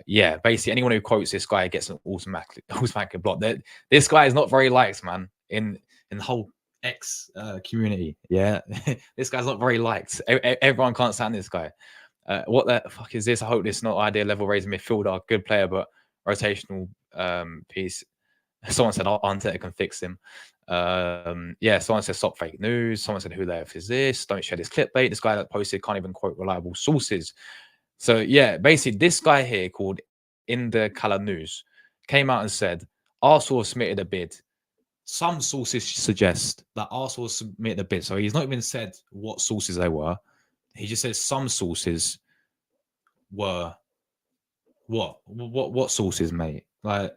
Yeah, basically anyone who quotes this guy gets an automatically blocked. This guy is not very liked, man, in the whole X community. Yeah, this guy's not very liked. Everyone can't stand this guy. What the fuck is this? I hope this is not ideal level raising midfielder, good player, but rotational piece. Someone said Arteta can fix him. Yeah, someone said stop fake news. Someone said who the F is this? Don't share this clickbait. This guy that posted can't even quote reliable sources. So yeah, basically this guy here called In the Cala News came out and said Arsenal submitted a bid. Some sources suggest that Arsenal submitted a bid. So he's not even said what sources they were. He just says some sources were what sources, mate? Like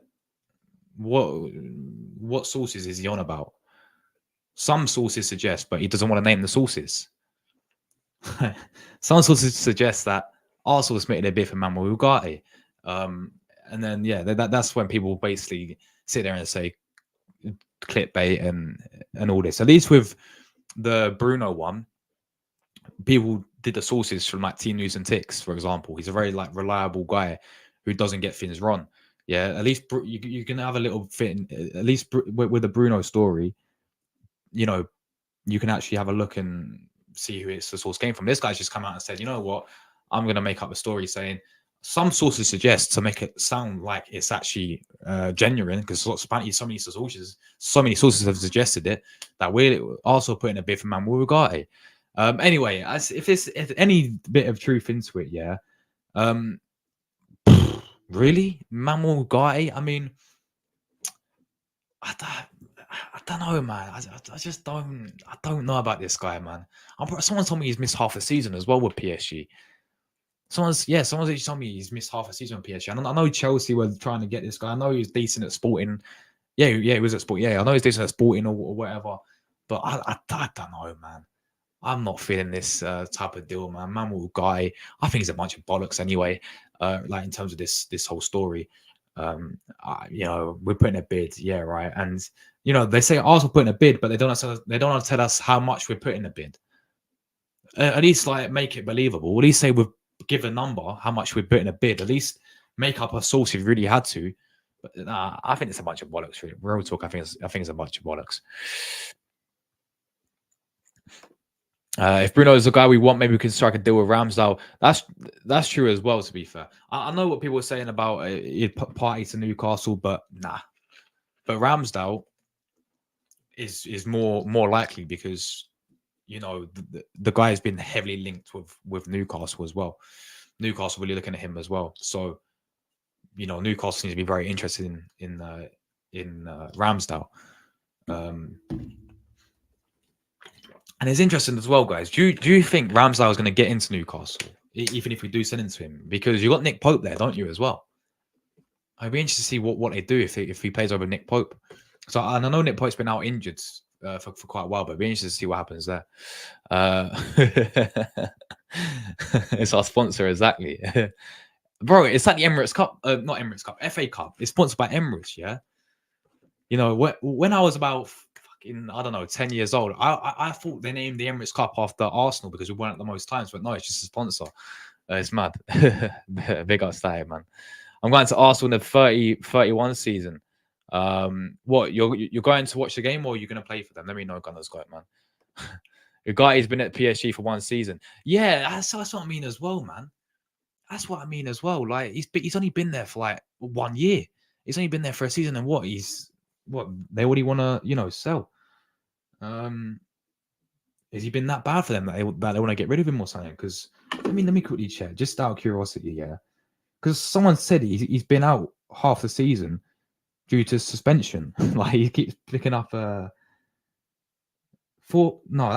what sources is he on about? Some sources suggest, but he doesn't want to name the sources. Some sources suggest that Arsenal submitted a bid for Manuel Ugarte. And then yeah, that's when people basically sit there and say clickbait and all this. At least with the Bruno one, people did the sources from like Team News and Ticks, for example. He's a very like reliable guy who doesn't get things wrong. Yeah, at least you can have a little fit. At least with the Bruno story, you know, you can actually have a look and see who it's the source came from. This guy's just come out and said, you know what, I'm going to make up a story saying some sources suggest to make it sound like it's actually genuine, because so many sources have suggested it, that we're also putting a bid for Manuel Ugarte. Anyway, if any bit of truth into it, yeah. Really, Manuel Ugarte? I mean, I don't know, man. I just don't. I don't know about this guy, man. Someone told me he's missed half a season as well with PSG. Someone's actually told me he's missed half a season with PSG. I know Chelsea were trying to get this guy. I know he was decent at Sporting. Yeah, he was at Sporting. Yeah, I know he's decent at Sporting or whatever. But I don't know, man. I'm not feeling this type of deal, man. Manuel Ugarte, I think he's a bunch of bollocks anyway. Like in terms of this whole story, you know, we're putting a bid, yeah, right. And you know, they say Arsenal putting a bid, but they don't want to tell us how much we're putting a bid. At least like make it believable. At least say we've give a number how much we're putting a bid. At least make up a source if you really had to. But I think it's a bunch of bollocks. Really. Real talk. I think it's a bunch of bollocks. If Bruno is the guy we want, maybe we can strike a deal with Ramsdale. That's true as well, to be fair. I know what people are saying about party to Newcastle, but nah. But Ramsdale is more likely because, you know, the guy has been heavily linked with Newcastle as well. Newcastle really looking at him as well. So, you know, Newcastle seems to be very interested in Ramsdale. And it's interesting as well, guys. Do you think Ramsdale is going to get into Newcastle, even if we do send him to him? Because you got Nick Pope there, don't you, as well? I'd be interested to see what they do if he plays over Nick Pope. So, and I know Nick Pope's been out injured for quite a while, but it'd be interesting to see what happens there. It's our sponsor, exactly. Bro, it's like the Emirates Cup, not Emirates Cup, FA Cup. It's sponsored by Emirates, yeah? You know, when I was about... I don't know, 10 years old, I thought they named the Emirates Cup after Arsenal because we won it the most times, but no, it's just a sponsor. It's mad. Big up style, man. I'm going to Arsenal in the 30-31 season. What, you're going to watch the game or you're going to play for them? Let me know, Gunners got it, man. The guy has been at PSG for one season. Yeah, that's what I mean as well, man. That's what I mean as well. Like he's only been there for like 1 year. He's only been there for a season, and what they already want to, you know, sell. Has he been that bad for them that they want to get rid of him or something? Because let me quickly check, just out of curiosity, yeah. Because someone said he's been out half the season due to suspension. Like he keeps picking up that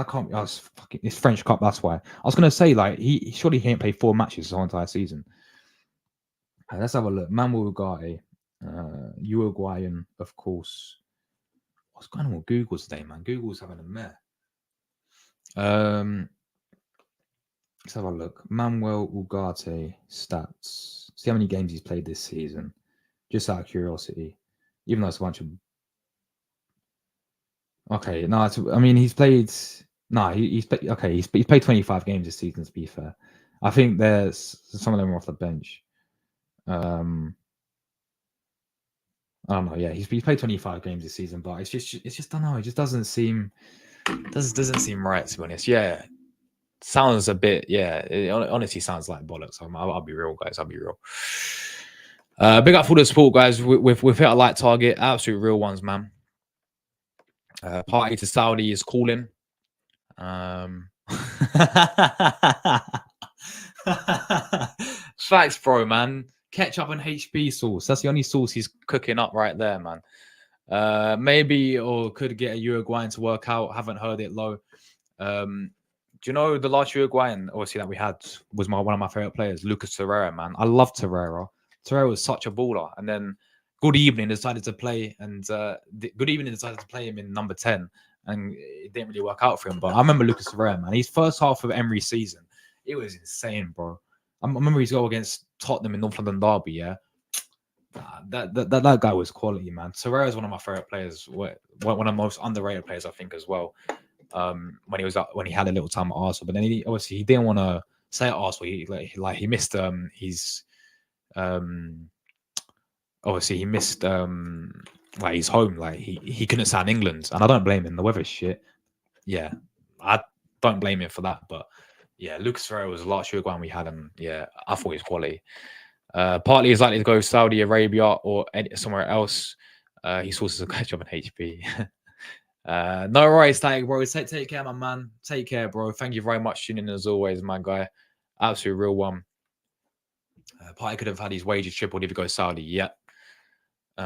can't be. It's French Cup. That's why I was gonna say like he surely can't play 4 matches the whole entire season. Let's have a look. Manuel Ugarte, Uruguayan, of course. What's going on with Google today, man? Google's having a mare. Let's have a look. Manuel Ugarte stats. See how many games he's played this season. Just out of curiosity. Even though it's a bunch of... Okay, no, he's played... No, he's played... Okay, he's played 25 games this season, to be fair. I think there's... Some of them are off the bench. I don't know. Yeah, he's played 25 games this season, but it's just I don't know. It just doesn't seem right, to be honest. Yeah, sounds a bit. Yeah, it honestly sounds like bollocks. I'll be real, guys. I'll be real. Big up for the support, guys. We've hit a light target. Absolute real ones, man. Party to Saudi is calling. Facts, bro, man. Ketchup and HB sauce. That's the only sauce he's cooking up right there, man. Maybe or could get a Uruguayan to work out. Haven't heard it low. Do you know the last Uruguayan, obviously, that we had was one of my favorite players, Lucas Torreira, man. I love Torreira. Torreira was such a baller. And then Good Evening decided to play, and Good Evening decided to play him in number 10, and it didn't really work out for him. But I remember Lucas Torreira, man. His first half of Emery's season, it was insane, bro. I remember his goal against Tottenham in North London Derby, yeah. That guy was quality, man. Torreira is one of my favorite players, one of the most underrated players, I think, as well. When he had a little time at Arsenal, but then he didn't want to stay at Arsenal. He missed his obviously he missed like his home. Like he couldn't stand England, and I don't blame him. The weather's shit. Yeah, I don't blame him for that. But yeah, Lucas Ferreira was the last Uruguayan we had, and yeah, I thought he was quality. Partly he's likely to go Saudi Arabia or somewhere else. He sources a ketchup and HP. No worries, Static, bro. Take care, my man. Take care, bro. Thank you very much for tuning in as always, my guy. Absolute real one. Party could have had his wages tripled if he goes Saudi. Yep. What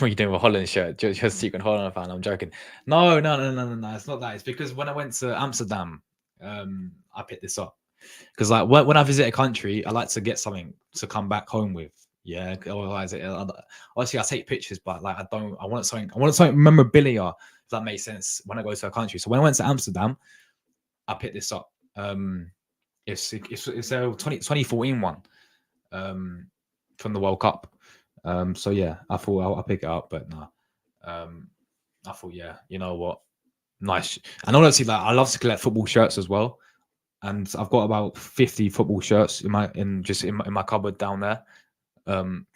are you doing with a Holland shirt? Just a secret Holland fan. I'm joking. No. It's not that. It's because when I went to Amsterdam, I picked this up. Because like when I visit a country, I like to get something to come back home with. Yeah, otherwise, obviously I take pictures, but like I want something memorabilia. If that makes sense. When I go to a country, so when I went to Amsterdam, I picked this up. It's a 2014 one, from the World Cup. So yeah, I thought I'll pick it up, but no. I thought, yeah, you know what, nice. And honestly, like I love to collect football shirts as well, and I've got about 50 football shirts in my cupboard down there.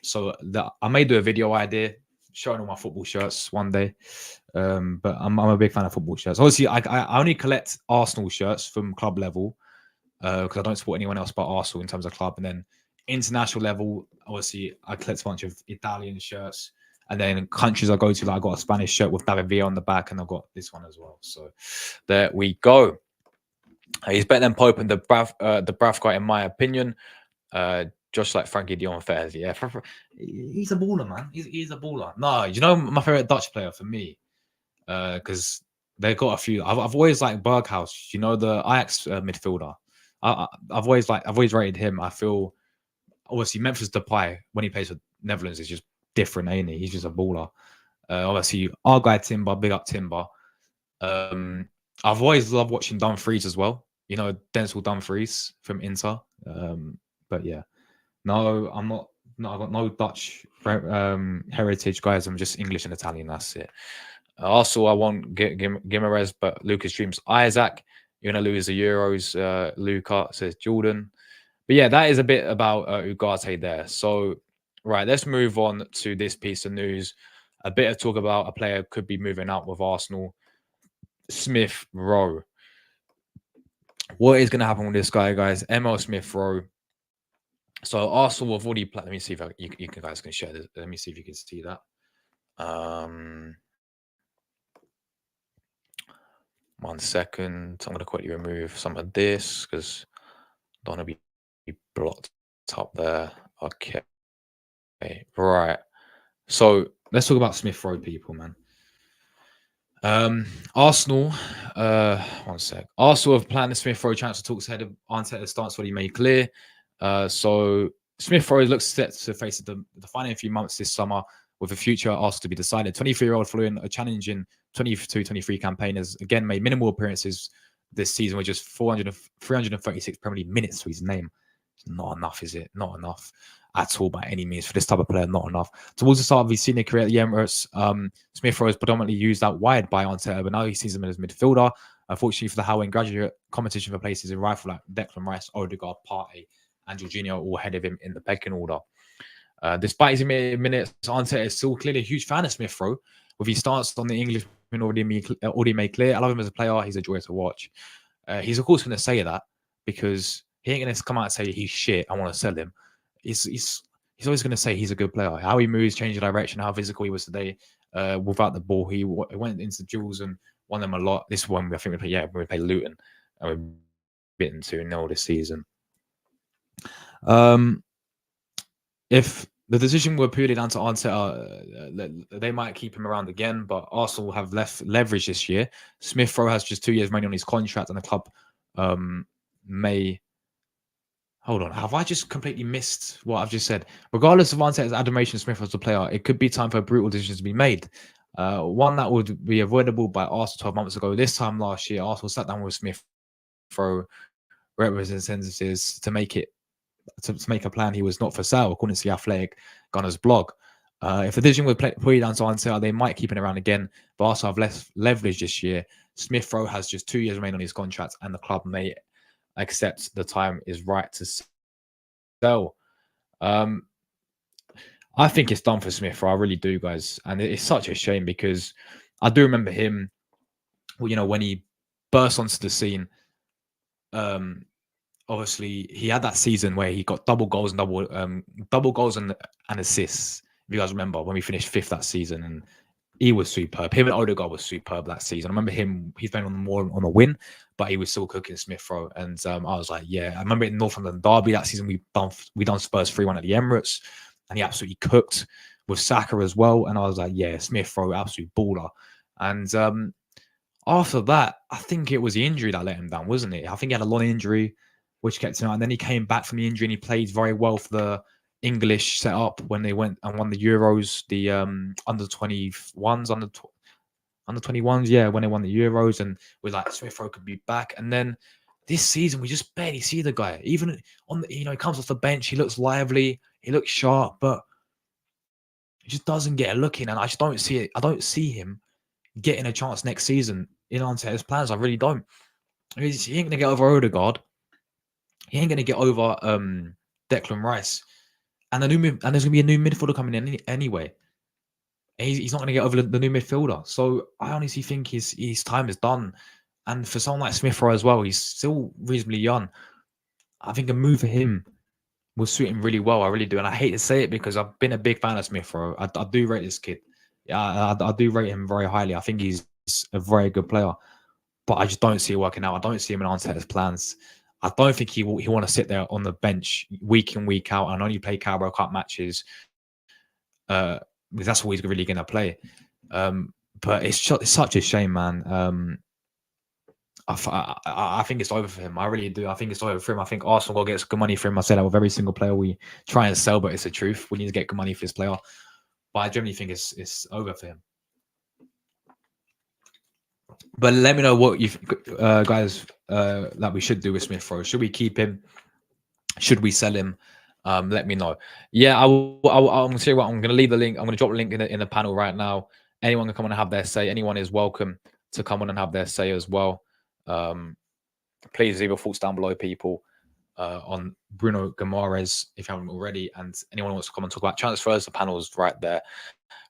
So that I may do a video idea showing all my football shirts one day. But I'm a big fan of football shirts. Obviously, I only collect Arsenal shirts from club level, because I don't support anyone else but Arsenal in terms of club. And then international level, obviously, I collect a bunch of Italian shirts. And then countries I go to, like I got a Spanish shirt with David Villa on the back, and I've got this one as well. So there we go. He's better than Pope and the Brav guy, in my opinion. Just like Frankie de Jong Fairs, yeah. He's a baller, man. He's a baller. No, you know my favorite Dutch player for me, because they've got a few. I've always liked Berghuis. You know, the Ajax midfielder. I've always rated him. I feel obviously Memphis Depay when he plays for Netherlands is just different, ain't he? He's just a baller. Obviously our guy Timber, big up Timber. I've always loved watching Dumfries as well. You know, Denzel Dumfries from Inter. But yeah. No, I'm not. No, I've got no Dutch heritage, guys. I'm just English and Italian. That's it. Also, I want Guimaraes, but Lucas dreams Isaac. You're gonna lose the Euros. Luca says Jordan. But yeah, that is a bit about Ugarte there. So, right, let's move on to this piece of news. A bit of talk about a player could be moving out with Arsenal. Smith Rowe. What is going to happen with this guy, guys? Emile Smith Rowe. So Arsenal have already. Let me see if you guys can share this. Let me see if you can see that. 1 second. I'm going to quickly remove some of this because I don't want to be blocked up there. Okay. Right. So let's talk about Smith Rowe, people, man. Arsenal. 1 sec. Arsenal have planned the Smith Rowe transfer talks ahead of Arteta's stance already made clear. So Smith Rowe looks set to face the defining few months this summer with a future Arsenal to be decided. 23-year-old following a challenging 22-23 campaign has again made minimal appearances this season with just 336 Premier League minutes to his name. It's not enough, is it? Not enough at all by any means for this type of player. Not enough. Towards the start of his senior career at the Emirates, Smith Rowe is predominantly used out wide by Arteta, but now he sees him as midfielder. Unfortunately for the Howling graduate, competition for places in rifle like Declan Rice, Odegaard, Partey, and Jorginho all ahead of him in the pecking order. Despite his minutes, Arteta is still clearly a huge fan of Smith Rowe. With his stance on the English already made clear, I love him as a player. He's a joy to watch. He's of course going to say that because he ain't going to come out and say he's shit. I want to sell him. He's always going to say he's a good player. How he moves, change of direction, how physical he was today. Without the ball, he went into duels and won them a lot. This one, I think we play Luton, and we're bitten 2-0 this season. If the decision were purely down to Arteta, they might keep him around again, but Arsenal have left leverage this year. Smith Rowe has just 2 years remaining on his contract, and the club may... Hold on, have I just completely missed what I've just said? Regardless of Arteta's admiration of Smith as a player, it could be time for a brutal decision to be made. One that would be avoidable by Arsenal 12 months ago. This time last year, Arsenal sat down with Smith Rowe representatives to make a plan. He was not for sale, according to the Athletic Gunner's blog. If the decision would put it down to Arteta, they might keep it around again, but Arsenal have less leverage this year. Smith Rowe has just 2 years remaining on his contract, and the club may accept the time is right to sell. I think it's done for Smith Rowe. I really do, guys. And it's such a shame because I do remember him, when he burst onto the scene. Obviously, he had that season where he got double goals and assists. If you guys remember, when we finished 5th that season, and he was superb. Him and Odegaard was superb that season. I remember he's been on a win, but he was still cooking Smith Rowe. And I was like, yeah. I remember in North London Derby that season, we done Spurs 3-1 at the Emirates, and he absolutely cooked with Saka as well. And I was like, yeah, Smith Rowe, absolute baller. And after that, I think it was the injury that let him down, wasn't it? I think he had a long injury, which kept him out. And then he came back from the injury and he played very well for the English setup when they went and won the Euros, the under 21s, under 21s, yeah, when they won the Euros, and we're like, Smith Rowe could be back. And then this season, we just barely see the guy. Even on the, he comes off the bench, he looks lively, he looks sharp, but he just doesn't get a look in, and I just don't see it. I don't see him getting a chance next season in Arteta's plans. I really don't. He ain't gonna get over Odegaard. He ain't gonna get over Declan Rice. And there's going to be a new midfielder coming in anyway. He's not going to get over the new midfielder. So I honestly think his time is done. And for someone like Smith Rowe as well, he's still reasonably young. I think a move for him will suit him really well. I really do. And I hate to say it because I've been a big fan of Smith Rowe. I do rate this kid. Yeah, I do rate him very highly. I think he's a very good player. But I just don't see it working out. I don't see him in Arteta's plans. I don't think he want to sit there on the bench week in, week out and only play Carabao Cup matches because that's what he's really going to play. But it's such a shame, man. I think it's over for him. I really do. I think it's over for him. I think Arsenal will get good money for him. I say that with every single player we try and sell, but it's the truth. We need to get good money for this player. But I generally think it's over for him. But let me know what you guys that we should do with Smith Rowe. Should we keep him? Should we sell him? Let me know. Yeah, I'm gonna say what I'm gonna leave the link. I'm gonna drop the link in the panel right now. Anyone can come on and have their say. Anyone is welcome to come on and have their say as well. Please leave your thoughts down below, people, on Bruno Guimarães if you haven't already, and anyone who wants to come and talk about transfers. The panel's right there.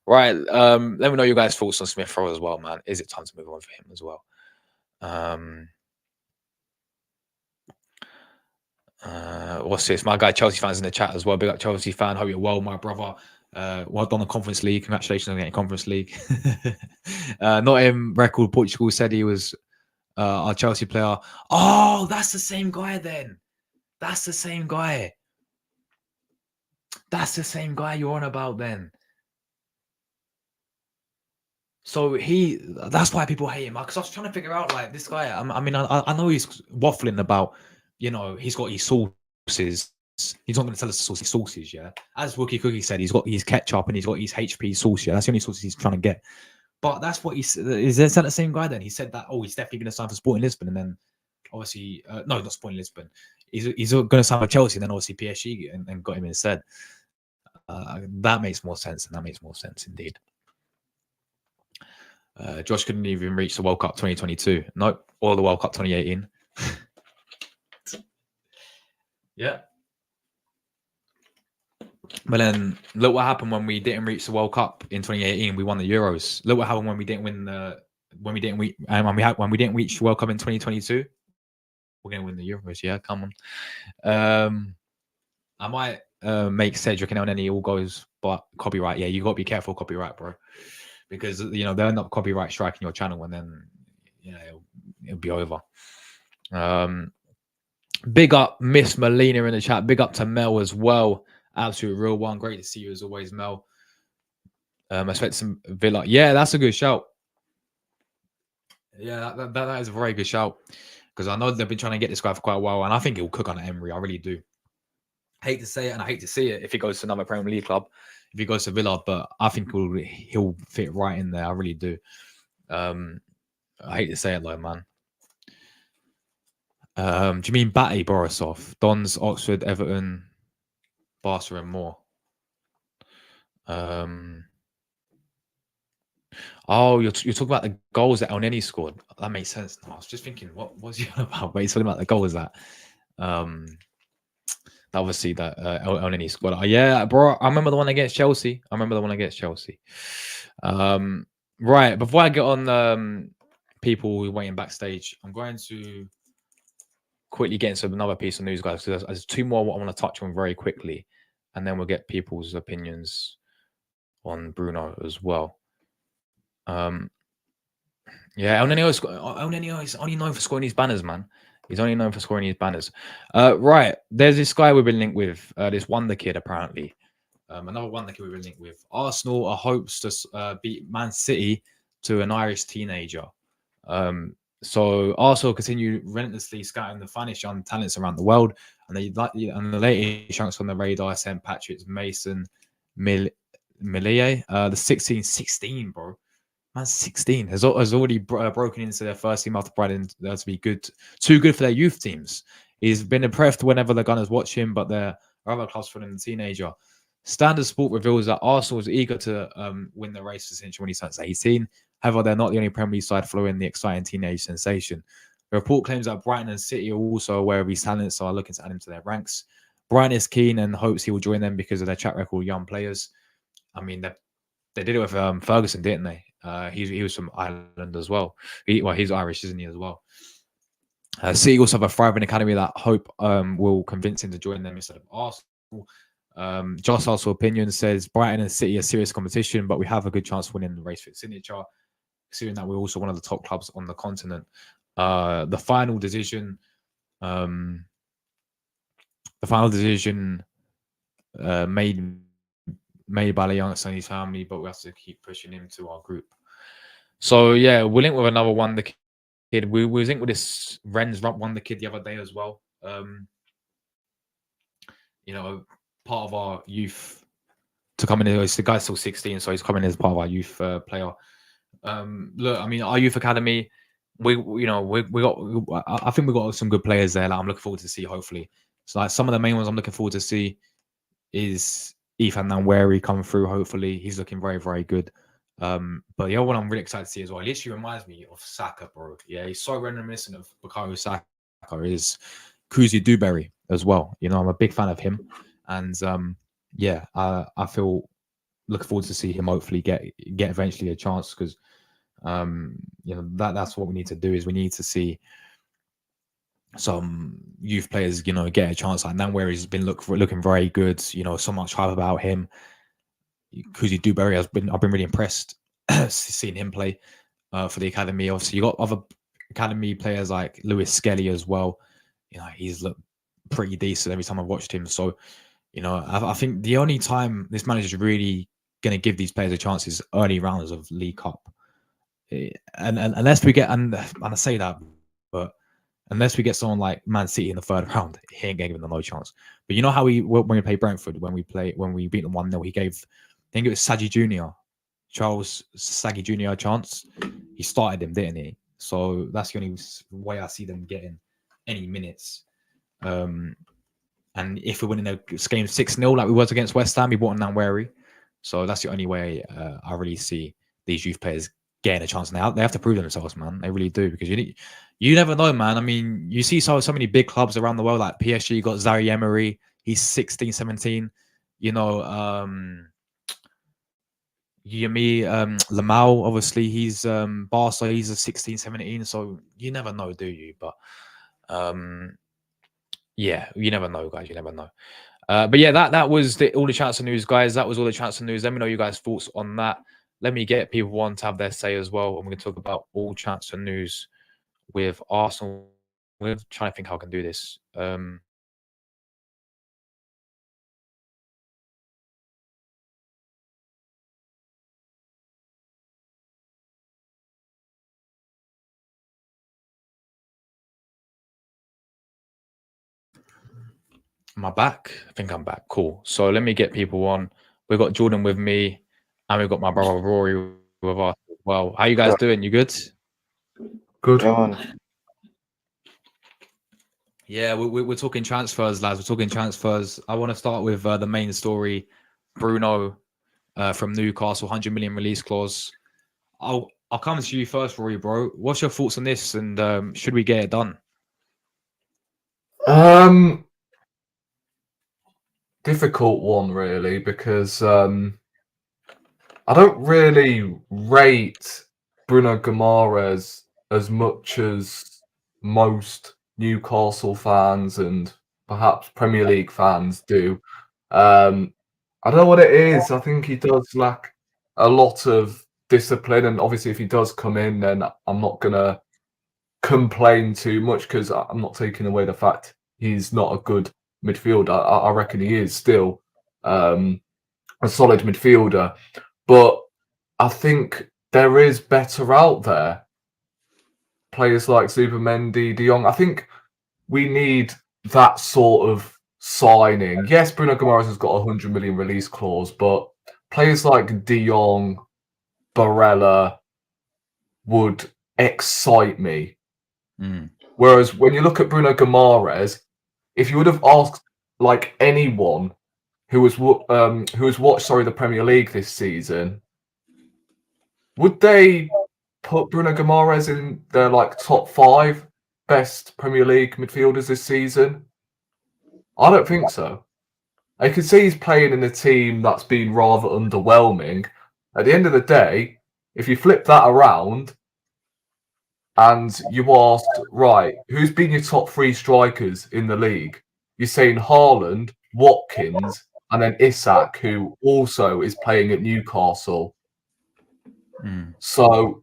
Right, let me know your guys' thoughts on Smith Rowe as well, man. Is it time to move on for him as well? What's this? My guy Chelsea fans in the chat as well. Big up Chelsea fan. Hope you're well, my brother. Well done on Conference League. Congratulations on getting Conference League. Not in record. Portugal said he was our Chelsea player. Oh, that's the same guy then. That's the same guy. That's the same guy you're on about then. So that's why people hate him. Because I was trying to figure out, like, this guy, I mean, I know he's waffling about, he's got his sauces. He's not going to tell us the sauces, yeah? As Wookie Cookie said, he's got his ketchup and he's got his HP sauce, yeah? That's the only sauces he's trying to get. But that's what is that the same guy then? He said that, he's definitely going to sign for Sporting Lisbon. And then, obviously, no, not Sporting Lisbon. He's going to sign for Chelsea and then, obviously, PSG and got him instead. That makes more sense, and that makes more sense indeed. Josh couldn't even reach the World Cup 2022. Nope, or the World Cup 2018. Yeah. But then look what happened when we didn't reach the World Cup in 2018. We won the Euros. Look what happened when we didn't win the when we didn't reach the World Cup in 2022. We're gonna win the Euros. Yeah, come on. I might make Cedric and any all goes, but copyright. Yeah, you got to be careful copyright, bro, because they'll end up copyright striking your channel, and then it'll be over. Big up Miss Molina in the chat. Big up to Mel as well. Absolute real one. Great to see you as always, Mel. I expect some Villa. Yeah, that's a good shout. Yeah, that is a very good shout, because I know they've been trying to get this guy for quite a while, and I think he'll cook on Emery. I really do. Hate to say it, and I hate to see it if he goes to another Premier League club, if he goes to Villa, but I think he'll fit right in there. I really do. I hate to say it though, man. Do you mean Batty, Borisov, Dons, Oxford, Everton, Barca, and more? Oh, you're talking about the goals that Elneny scored. That makes sense. No, I was just thinking, what was he on about? But he's talking about the goals that obviously that Elneny scored. Yeah, bro, I remember the one against Chelsea. Right, before I get on people who are waiting backstage, I'm going to quickly get into another piece of news, guys. So there's two more what I want to touch on very quickly, and then we'll get people's opinions on Bruno as well. Yeah, Elneny is only known for scoring these banners, man. He's only known for scoring these banners. Right, there's this guy we've been linked with, this Wonder Kid apparently. Another Wonder Kid we've been linked with. Arsenal are hopes to beat Man City to an Irish teenager. So Arsenal continue relentlessly scouting the finest young talents around the world, and the latest chunks on the radar St. Patrick's Mason Millier, the 16, bro. Man, 16 has already broken into their first team after Brighton to be too good for their youth teams. He's been impressed whenever the Gunners watch him, but there are other clubs for the teenager. Standard Sport reveals that Arsenal is eager to win the race essentially when he turns 18. However, they're not the only Premier League side following the exciting teenage sensation. The report claims that Brighton and City are also aware of his talents, so are looking to add him to their ranks. Brighton is keen and hopes he will join them because of their track record of young players. I mean, they did it with Ferguson, didn't they? He was from Ireland as well. He's Irish, isn't he, as well? City also have a thriving academy that hope will convince him to join them instead of Arsenal. Josh also opinion says Brighton and City are serious competition, but we have a good chance of winning the race for its signature, considering that we're also one of the top clubs on the continent. The final decision made by the youngster and his family, but we have to keep pushing him to our group. So yeah, we're linked with another Wonder Kid. We were linked with this Rennes Wonder Kid the other day as well. Part of our youth to come in. The guy's still 16, so he's coming as part of our youth player. Look, I mean, our youth academy, we got. I think we got some good players there. Like, I'm looking forward to see. Hopefully, so like some of the main ones I'm looking forward to see is Ethan Nwaneri coming through. Hopefully, he's looking very, very good. But the other one I'm really excited to see as well. He literally reminds me of Saka, bro. Yeah, he's so reminiscent of Bukayo Saka. Is Kuzi Dewberry as well. I'm a big fan of him, and I feel looking forward to see him hopefully get eventually a chance, because that's what we need to do. Is we need to see some youth players, get a chance. Like Nwaneri's been looking very good. So much hype about him. Kuzi Dewberry I've been really impressed seeing him play for the academy. Obviously, you got other academy players like Lewis Skelly as well. He's looked pretty decent every time I've watched him. So, I think the only time this manager is really going to give these players a chance is early rounds of League Cup. And unless we get, and I say that, but unless we get someone like Man City in the third round, he ain't giving them no chance. But you know how when we play Brentford, when we beat them 1-0, he gave, I think it was Charles Saggy Jr. a chance. He started him, didn't he? So that's the only way I see them getting any minutes. And if we're winning a game 6-0 like we was against West Ham, we brought in Nwaneri. So that's the only way I really see these youth players getting a chance. Now they have to prove themselves, man. They really do, because you never know, man. I mean, you see so many big clubs around the world, like PSG got Zaire Emery. He's 16, 17. you know, Lamau, obviously he's Barca, he's a 16, 17, so you never know, do you? But yeah, you never know, guys. You never know. But yeah, that was all the transfer news, guys. That was all the transfer news. Let me know you guys' thoughts on that. Let me get people on to have their say as well. I'm going to talk about all transfer news with Arsenal. We're trying to think how I can do this. Am I back? I think I'm back. Cool. So let me get people on. We've got Jordan with me, and we've got my brother Rory with us as well. How you guys doing? You good? Good. Yeah, we're talking transfers, lads. We're talking transfers. I want to start with the main story. Bruno from Newcastle, 100 million release clause. I'll come to you first, Rory, bro. What's your thoughts on this, and should we get it done? Difficult one, really, because I don't really rate Bruno Guimarães as much as most Newcastle fans and perhaps Premier League fans do. I don't know what it is. I think he does lack a lot of discipline, and obviously, if he does come in, then I'm not gonna complain too much because I'm not taking away the fact he's not a good midfielder. I reckon he is still a solid midfielder, but I think there is better out there. Players like Zubimendi, De Jong. I think we need that sort of signing. Yes, Bruno Guimarães has got a 100 million release clause, but players like De Jong, Barella would excite me. Whereas when you look at Bruno Guimarães, if you would have asked like anyone who has watched the Premier League this season, would they put Bruno Guimarães in their like top 5 best Premier League midfielders this season? I don't think so. I can see he's playing in a team that's been rather underwhelming. At the end of the day, if you flip that around and you asked, right, who's been your top 3 strikers in the league? You're saying Haaland, Watkins, and then Isak, who also is playing at Newcastle. So,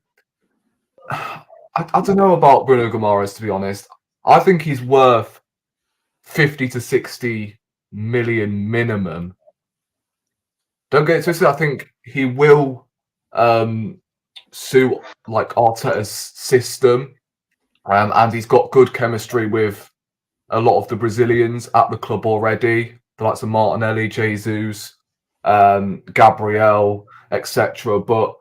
I don't know about Bruno Guimarães, to be honest. I think he's worth 50 to 60 million minimum. Don't get it twisted. I think he will suit like Arteta's system, and he's got good chemistry with a lot of the Brazilians at the club already, the likes of Martinelli, Jesus, Gabriel, etc. But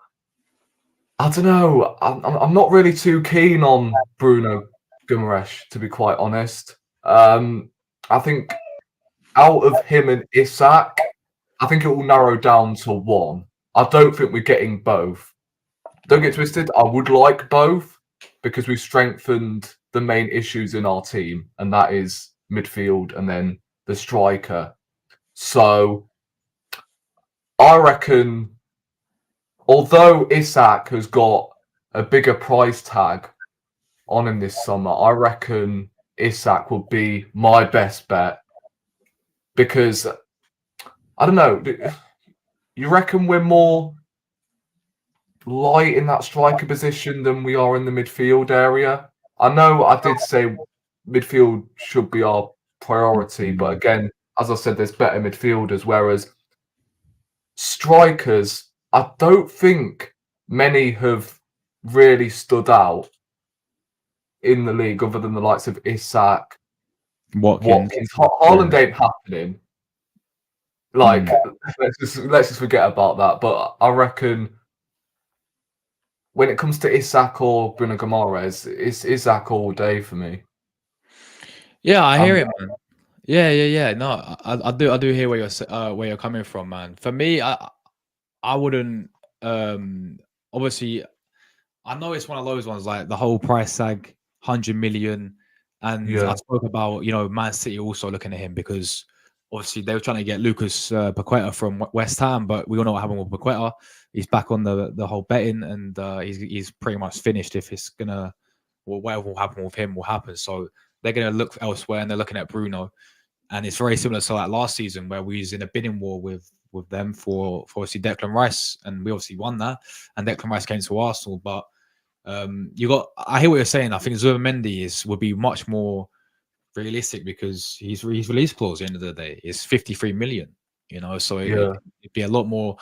I don't know. I'm not really too keen on Bruno Guimarães, to be quite honest. I think out of him and Isak, I think it will narrow down to one. I don't think we're getting both. Don't get twisted. I would like both because we've strengthened the main issues in our team, and that is midfield and then the striker. So I reckon, although Isak has got a bigger price tag on him this summer, I reckon Isak will be my best bet because, I don't know, you reckon we're more light in that striker position than we are in the midfield area? I know I did say midfield should be our priority, but again, as I said, there's better midfielders, whereas strikers, I don't think many have really stood out in the league other than the likes of Isak, Watkins. Haaland ain't happening. Like, let's just forget about that. But I reckon when it comes to Isak or Bruno Guimarães, it's Isak all day for me. Yeah, I hear it, man. Yeah. No, I do hear where you're coming from, man. For me, I wouldn't. Obviously, I know it's one of those ones like the whole price tag, 100 million, and I spoke about Man City also looking at him because obviously they were trying to get Lucas Paqueta from West Ham, but we all know what happened with Paqueta. He's back on the whole betting, and he's pretty much finished. If it's gonna, well, whatever will happen with him will happen. So they're gonna look elsewhere, and they're looking at Bruno. And it's very similar to like last season where we was in a bidding war with them for obviously Declan Rice, and we obviously won that. And Declan Rice came to Arsenal, but I hear what you're saying. I think Zubimendi would be much more realistic because his release clause at the end of the day is 53 million. So it'd be a lot more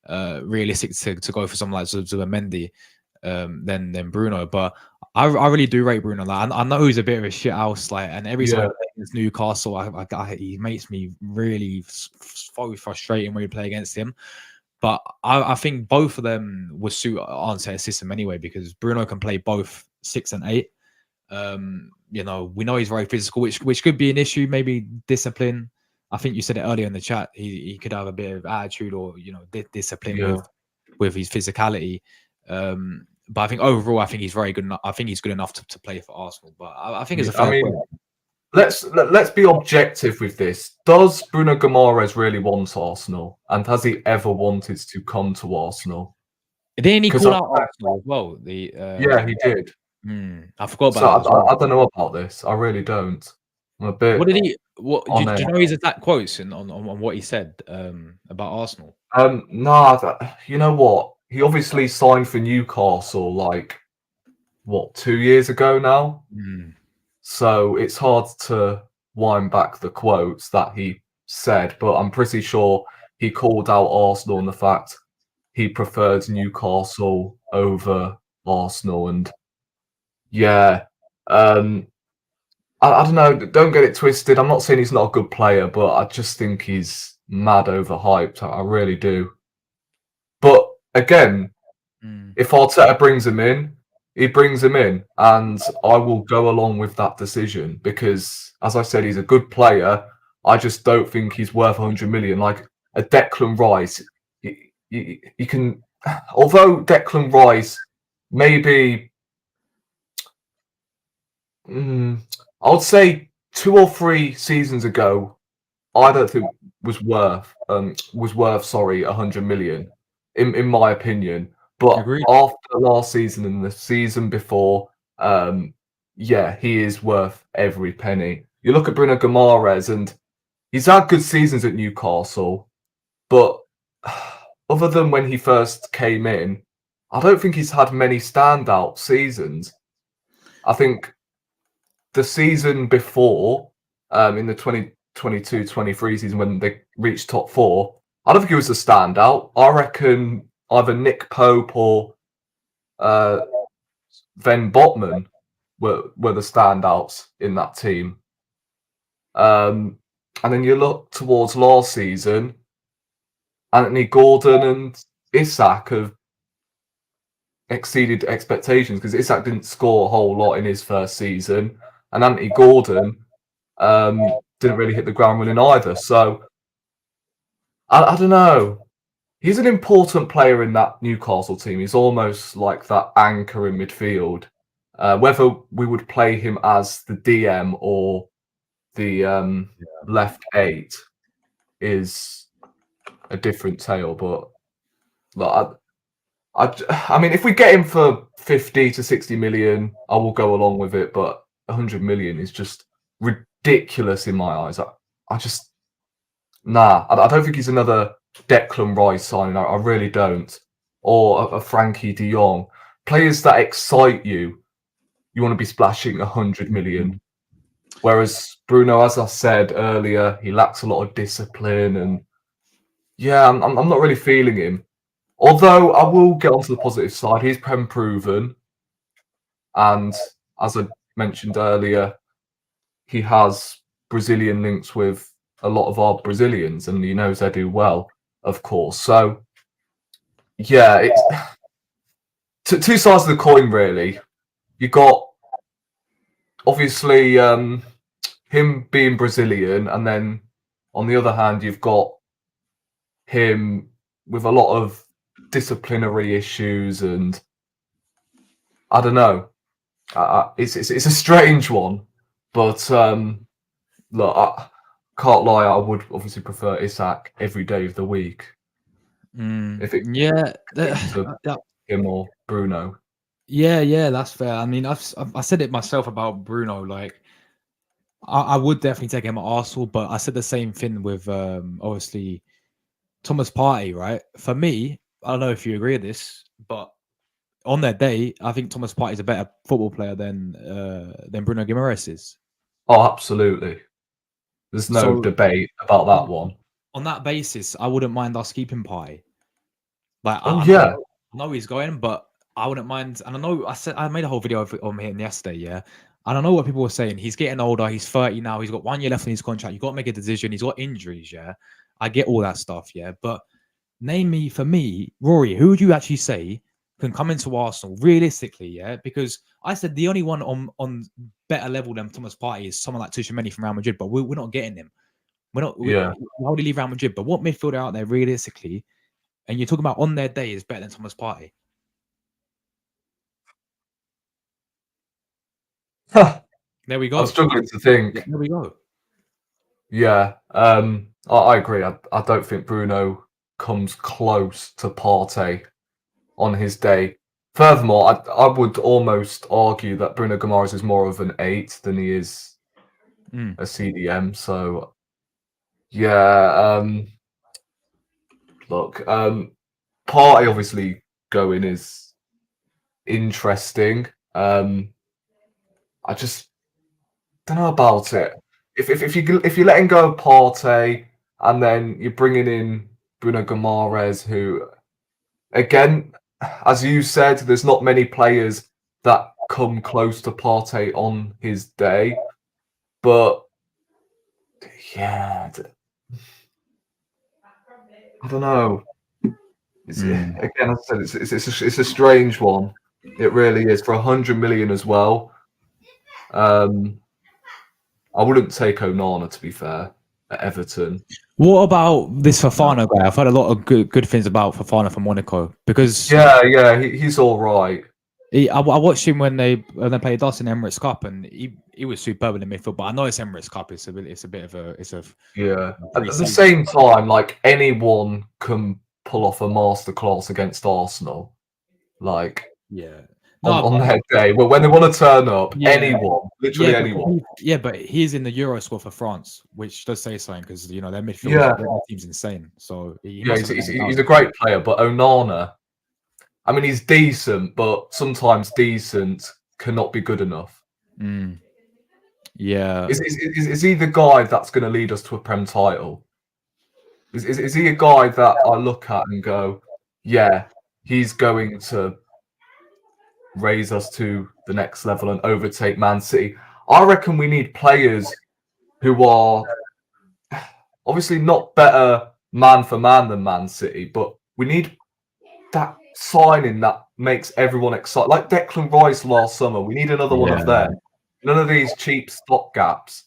realistic to go for someone like Zubimendi than Bruno. But I really do rate Bruno. Like, I know he's a bit of a shit house, like, and every time against Newcastle, he makes me really so frustrating when we play against him. But I think both of them would suit Arteta's system anyway, because Bruno can play both 6 and 8. We know he's very physical, which could be an issue. Maybe discipline. I think you said it earlier in the chat. He could have a bit of attitude or discipline with his physicality. But I think overall, I think he's very good enough. I think he's good enough to play for Arsenal. But I think it's a fair point. Let's be objective with this. Does Bruno Guimarães really want Arsenal? And has he ever wanted to come to Arsenal? Didn't he call out Arsenal as well? Yeah, he did. I forgot about that. I don't know about this. I really don't. I'm a bit. What did he? Do you know his exact quotes on what he said about Arsenal? You know what? He obviously signed for Newcastle 2 years ago now. So it's hard to wind back the quotes that he said, but I'm pretty sure he called out Arsenal and the fact he preferred Newcastle over Arsenal. And I don't know. Don't get it twisted. I'm not saying he's not a good player, but I just think he's mad overhyped. I really do. But again, if Arteta brings him in, he brings him in, and I will go along with that decision because, as I said, he's a good player. I just don't think he's worth 100 million. Like a Declan Rice, you can. Although Declan Rice maybe, I would say 2 or 3 seasons ago, I don't think was worth 100 million in my opinion. But after last season and the season before, he is worth every penny. You look at Bruno Guimarães, and he's had good seasons at Newcastle, but other than when he first came in, I don't think he's had many standout seasons. I think the season before, in the 2022-23 season when they reached top 4, I don't think he was a standout. I reckon either Nick Pope or Sven Botman were the standouts in that team. And then you look towards last season, Anthony Gordon and Isak have exceeded expectations because Isak didn't score a whole lot in his first season, and Anthony Gordon didn't really hit the ground running either. So I don't know. He's an important player in that Newcastle team. He's almost like that anchor in midfield. Whether we would play him as the DM or the left 8 is a different tale. But I mean, if we get him for 50 to 60 million, I will go along with it. But 100 million is just ridiculous in my eyes. I don't think he's another Declan Rice signing. I really don't. Or a Frankie de Jong. Players that excite you, you want to be splashing 100 million. Whereas Bruno, as I said earlier, he lacks a lot of discipline, and I'm not really feeling him. Although I will get onto the positive side, he's proven, and as I mentioned earlier, he has Brazilian links with a lot of our Brazilians, and he knows they do well, of course. So, it's two sides of the coin, really. You got obviously him being Brazilian, and then on the other hand, you've got him with a lot of disciplinary issues, and I don't know. It's a strange one, but look, can't lie, I would obviously prefer Isak every day of the week. If it Yeah, to him or Bruno. yeah, that's fair. I mean, I said it myself about Bruno. Like, I would definitely take him at Arsenal, but I said the same thing with obviously Thomas Partey, right? For me, I don't know if you agree with this, but on their day, I think Thomas Partey is a better football player than Bruno Guimarães is. Oh, absolutely. There's no So debate about that one. on that basis, I wouldn't mind us keeping Partey. Like, Oh I yeah, know he's going, but I wouldn't mind. And I know I made a whole video on him yesterday, yeah. And I know what people were saying. He's getting older. He's 30 now. He's got 1 year left in his contract. You got to make a decision. He's got injuries, yeah. I get all that stuff, yeah. But name me, for me, Rory, who would you actually say can come into Arsenal realistically, yeah? Because I said the only one on better level than Thomas Partey is someone like Tuchemeni from Real Madrid, but we're not getting him. We're not. yeah. Why would he leave Real Madrid? But what midfielder out there realistically? And you're talking about on their day is better than Thomas Partey. There we go. I'm struggling to think. There we go. Yeah, I agree. I don't think Bruno comes close to Partey on his day. Furthermore, I would almost argue that Bruno Guimarães is more of an 8 than he is a CDM. So, yeah, look, Partey obviously going is interesting. I just don't know about it. If you're letting go of Partey and then you're bringing in Bruno Guimarães, who, again, as you said, there's not many players that come close to Partey on his day, but yeah, I don't know. Again, as I said, it's a strange one. It really is for 100 million as well. I wouldn't take Onana, to be fair, at Everton. What about this Fofana guy? I've heard a lot of good things about Fofana from Monaco because Yeah, he's all right. I watched him when they played us in Emirates Cup, and he was superb in the midfield. But I know it's Emirates Cup; it's a bit of a yeah. At the same time, like anyone can pull off a masterclass against Arsenal, like yeah. On their day. Well, when they want to turn up, anyone, literally anyone. But he's in the Euro squad for France, which does say something because their midfield their team's insane. So he's a great player, but Onana, I mean, he's decent, but sometimes decent cannot be good enough. Yeah, is he the guy that's going to lead us to a Prem title? Is he a guy that I look at and go, yeah, he's going to raise us to the next level and overtake Man City? I reckon we need players who are obviously not better man for man than Man City, but we need that signing that makes everyone excited. Like Declan Rice last summer, we need another one of them. None of these cheap stopgaps.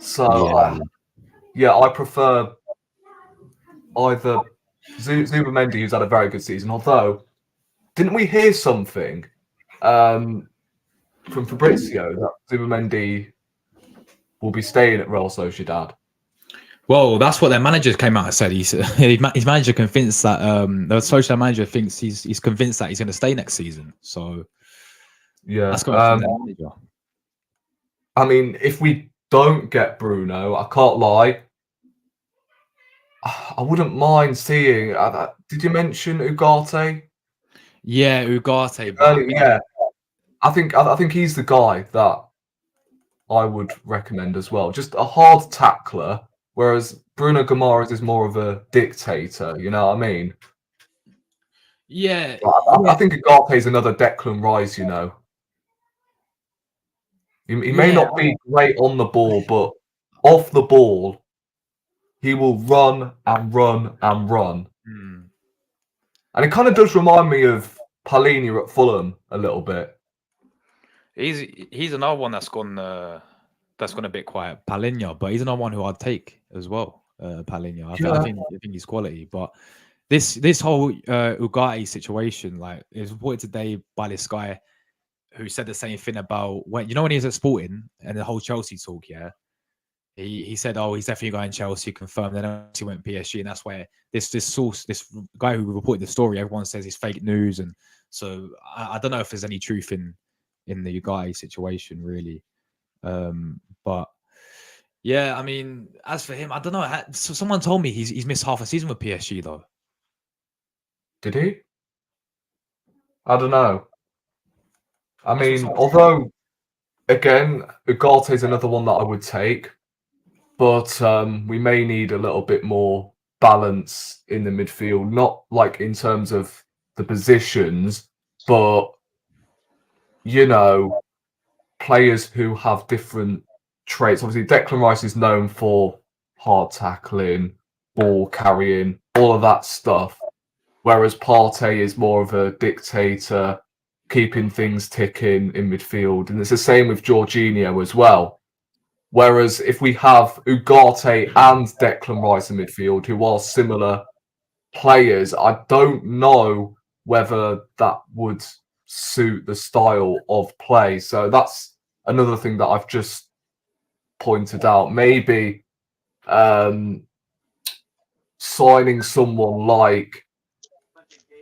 So, I prefer either Zubimendi, who's had a very good season, although didn't we hear something from Fabrizio that Zubimendi will be staying at Real Sociedad? Well, that's what their manager came out and said. His manager convinced that the social manager thinks he's convinced that he's going to stay next season. So yeah, that's going from their manager. I mean, if we don't get Bruno, I can't lie, I wouldn't mind seeing. Did you mention Ugarte? Yeah, Ugarte. Yeah, I think he's the guy that I would recommend as well. Just a hard tackler, whereas Bruno Guimarães is more of a dictator. You know what I mean? Yeah, I think Ugarte is another Declan Rice. You know, he may not be great on the ball, but off the ball, he will run and run and run. And it kind of does remind me of Palhinha at Fulham a little bit. He's another one that's gone a bit quiet, Palhinha, but he's another one who I'd take as well. Palhinha, I think he's quality. But this whole Ugarte situation, like, it was reported today by this guy who said the same thing about when he was at Sporting and the whole Chelsea talk. Yeah, He said, "Oh, he's definitely going Chelsea." Confirmed. Then he went PSG, and that's where this source, this guy who reported the story, everyone says it's fake news, and so I don't know if there's any truth in the guy situation really. But yeah, I mean, as for him, I don't know. So someone told me he's missed half a season with PSG though. Did he? I don't know. I That's what mean, someone- although again, Ugarte is another one that I would take, but we may need a little bit more balance in the midfield, not like in terms of the positions, but you know, players who have different traits. Obviously, Declan Rice is known for hard tackling, ball carrying, all of that stuff, whereas Partey is more of a dictator, keeping things ticking in midfield, and it's the same with Jorginho as well. Whereas if we have Ugarte and Declan Rice in midfield, who are similar players, I don't know whether that would suit the style of play. So that's another thing that I've just pointed out. Maybe signing someone like,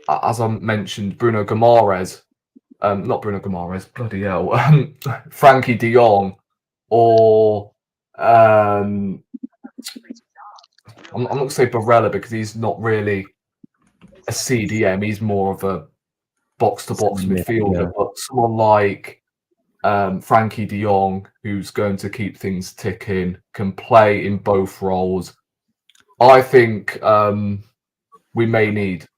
as I mentioned, Bruno Guimarães, not Bruno Guimarães, bloody hell, Frankie de Jong, or I'm not going to say Barella because he's not really a CDM. He's more of a box-to-box midfielder. Yeah. But someone like Frankie de Jong, who's going to keep things ticking, can play in both roles. I think we may need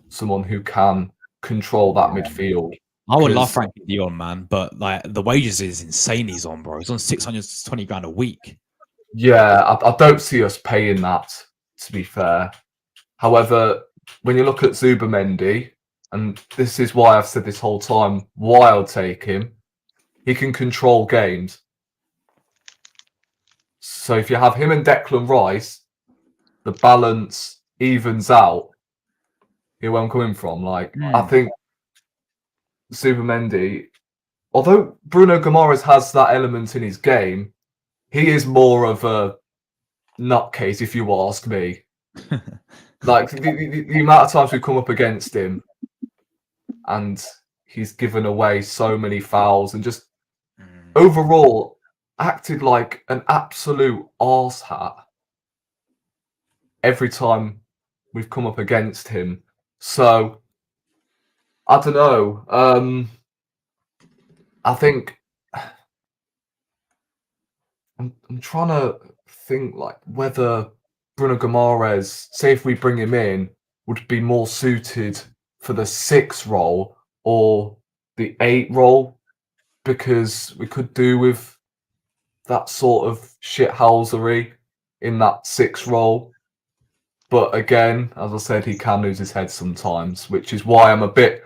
someone who can control that midfield. I would love 'Cause- Frankie Dion, man, but like the wages is insane. He's on, bro. He's on 620 grand a week. Yeah, I don't see us paying that, to be fair. However, when you look at Zubamendi, and this is why I've said this whole time why I'll take him, he can control games. So if you have him and Declan Rice, the balance evens out. You know where I'm coming from? Like, I think Zubamendi, although Bruno Guimarães has that element in his game, he is more of a nutcase, if you ask me. Like the amount of times we come up against him, and he's given away so many fouls, and just overall acted like an absolute arse hat every time we've come up against him. So I don't know. I think I'm trying to think like whether Bruno Guimarães, say if we bring him in, would be more suited for the 6 role or the 8 role, because we could do with that sort of shithousery in that 6 role. But again, as I said, he can lose his head sometimes, which is why I'm a bit,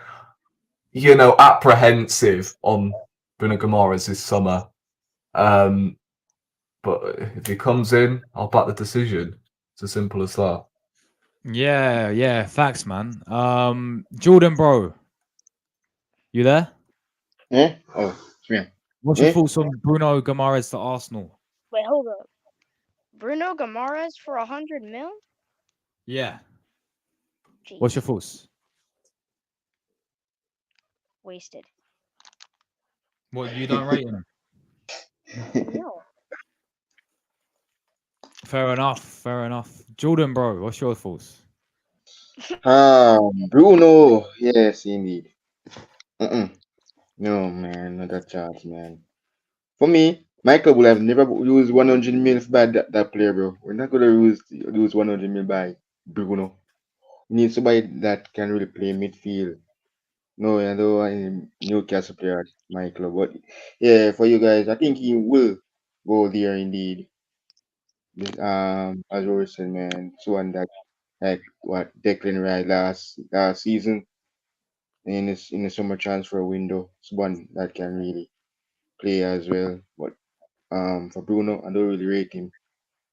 apprehensive on Bruno Guimarães this summer. But if he comes in, I'll back the decision. It's as simple as that. Yeah, facts, man. Jordan, bro, you there? Eh? Oh, it's me. What's your thoughts on Bruno Guimarães to Arsenal? Wait, hold up. Bruno Guimarães for 100 mil? Yeah. Jeez, What's your thoughts? wasted. What, you don't rate him? No. Fair enough. Jordan, bro, what's your thoughts? Bruno. Yes, indeed. No, man, not that chance, man. For me, Michael would have never used 100 mil by that player, bro. We're not gonna use 100 mil by Bruno. We need somebody that can really play midfield. No, I don't want any Newcastle player at my club. But yeah, for you guys, I think he will go there indeed. As we were saying, man, so and that like what Declan Rice last season in the summer transfer window. It's one that can really play as well. But for Bruno, I don't really rate him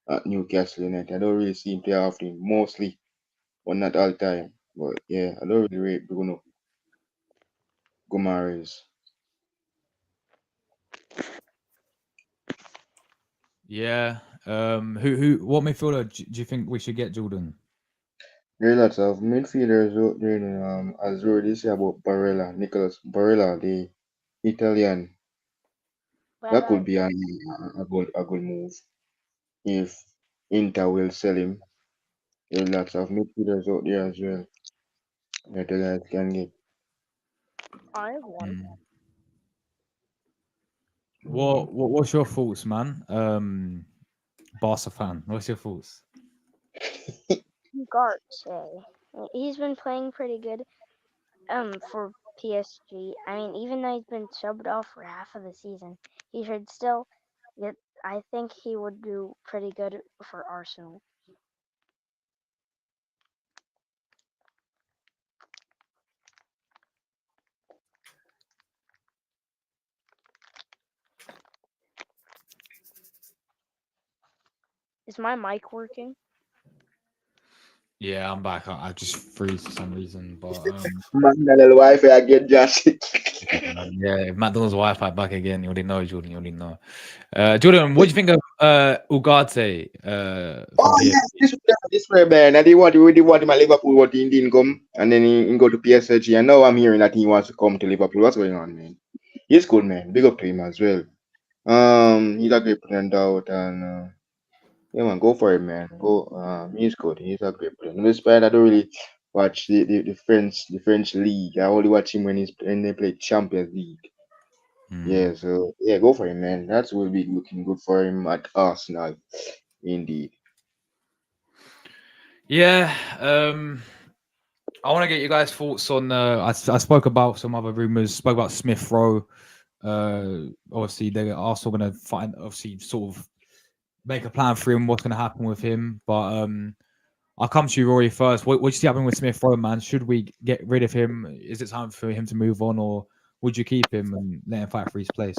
at Newcastle United. I don't really see him play often, mostly, but not all the time. But yeah, I don't really rate Bruno Guimaraes. Yeah. What midfielder do you think we should get, Jordan? There are lots of midfielders out there, as we already say about Barella, Nicolas Barella, the Italian. That could be a good move if Inter will sell him. There are lots of midfielders out there as well that the guys can get. I have one. Mm. What's your thoughts, man? Barca fan. What's your thoughts? Ugarte. He's been playing pretty good. For PSG. I mean, even though he's been subbed off for half of the season, he should still get. I think he would do pretty good for Arsenal. Is my mic working? Yeah, I'm back. I just freeze for some reason, but Man, that little Wi-Fi I get Josh. yeah, if McDonald's Wi-Fi back again. You already know, Jordan. You already know. Jordan, what do you think of Ugarte? Oh yes, this way, man. I didn't want him at Liverpool, but he didn't come, and then he go to PSG, and now I'm hearing that he wants to come to Liverpool. What's going on, man? He's good, man. Big up to him as well. He's a great player, out, and yeah, man, go for it, man. Go. He's good. He's a great player. Despite I don't really watch the French league. I only watch him when they play Champions League. Yeah, so yeah, go for him, man. That will be looking good for him at Arsenal, indeed. Yeah, I want to get you guys' thoughts on. I spoke about some other rumors. Spoke about Smith Rowe. Obviously, they are also going to find, obviously, sort of make a plan for him. What's going to happen with him? But I'll come to you, Rory, first. What do you see happening with Smith Rowe, man? Should we get rid of him? Is it time for him to move on, or would you keep him and let him fight for his place?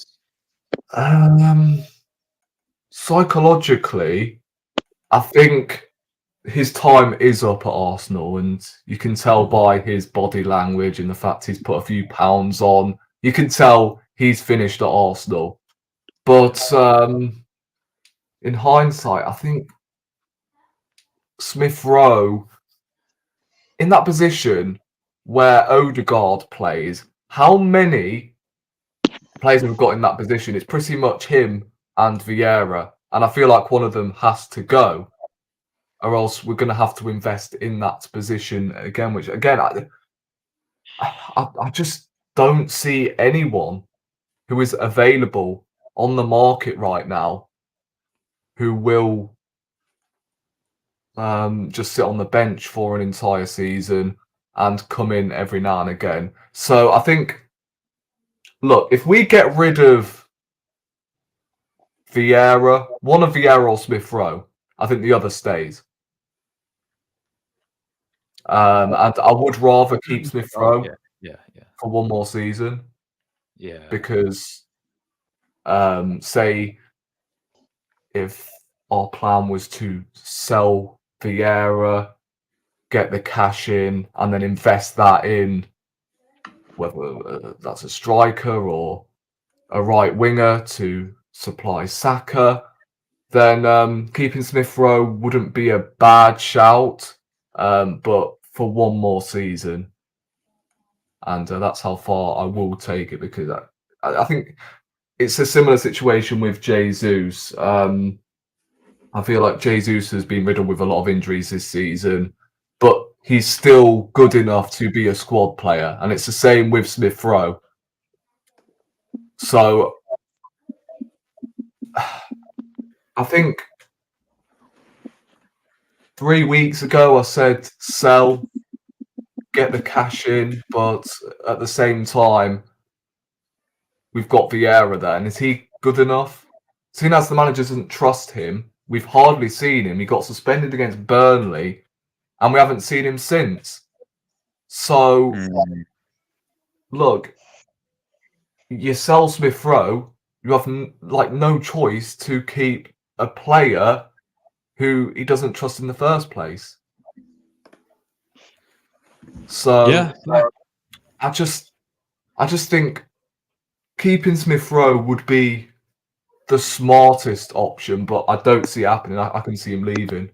Psychologically, I think his time is up at Arsenal, and you can tell by his body language and the fact he's put a few pounds on. You can tell he's finished at Arsenal. But in hindsight, I think Smith Rowe, in that position where Odegaard plays, how many players have got in that position? It's pretty much him and Vieira, and I feel like one of them has to go, or else we're going to have to invest in that position again. Which again, I just don't see anyone who is available on the market right now who will just sit on the bench for an entire season and come in every now and again. So I think, look, if we get rid of Vieira, one of Vieira or Smith Rowe, I think the other stays. And I would rather keep Smith Rowe for one more season. Yeah. Because, say, if our plan was to sell Vieira, get the cash in, and then invest that in whether that's a striker or a right winger to supply Saka, then keeping Smith Rowe wouldn't be a bad shout, but for one more season. And that's how far I will take it, because I think it's a similar situation with Jesus. I feel like Jesus has been riddled with a lot of injuries this season, but he's still good enough to be a squad player. And it's the same with Smith Rowe. So I think 3 weeks ago I said sell, get the cash in, but at the same time, we've got Vieira there. And is he good enough? Seeing as the manager doesn't trust him, we've hardly seen him. He got suspended against Burnley, and we haven't seen him since. So, look, you sell Smith Rowe, you have no choice to keep a player who he doesn't trust in the first place. So, Yeah. I just think keeping Smith Rowe would be the smartest option, but I don't see it happening. I can see him leaving.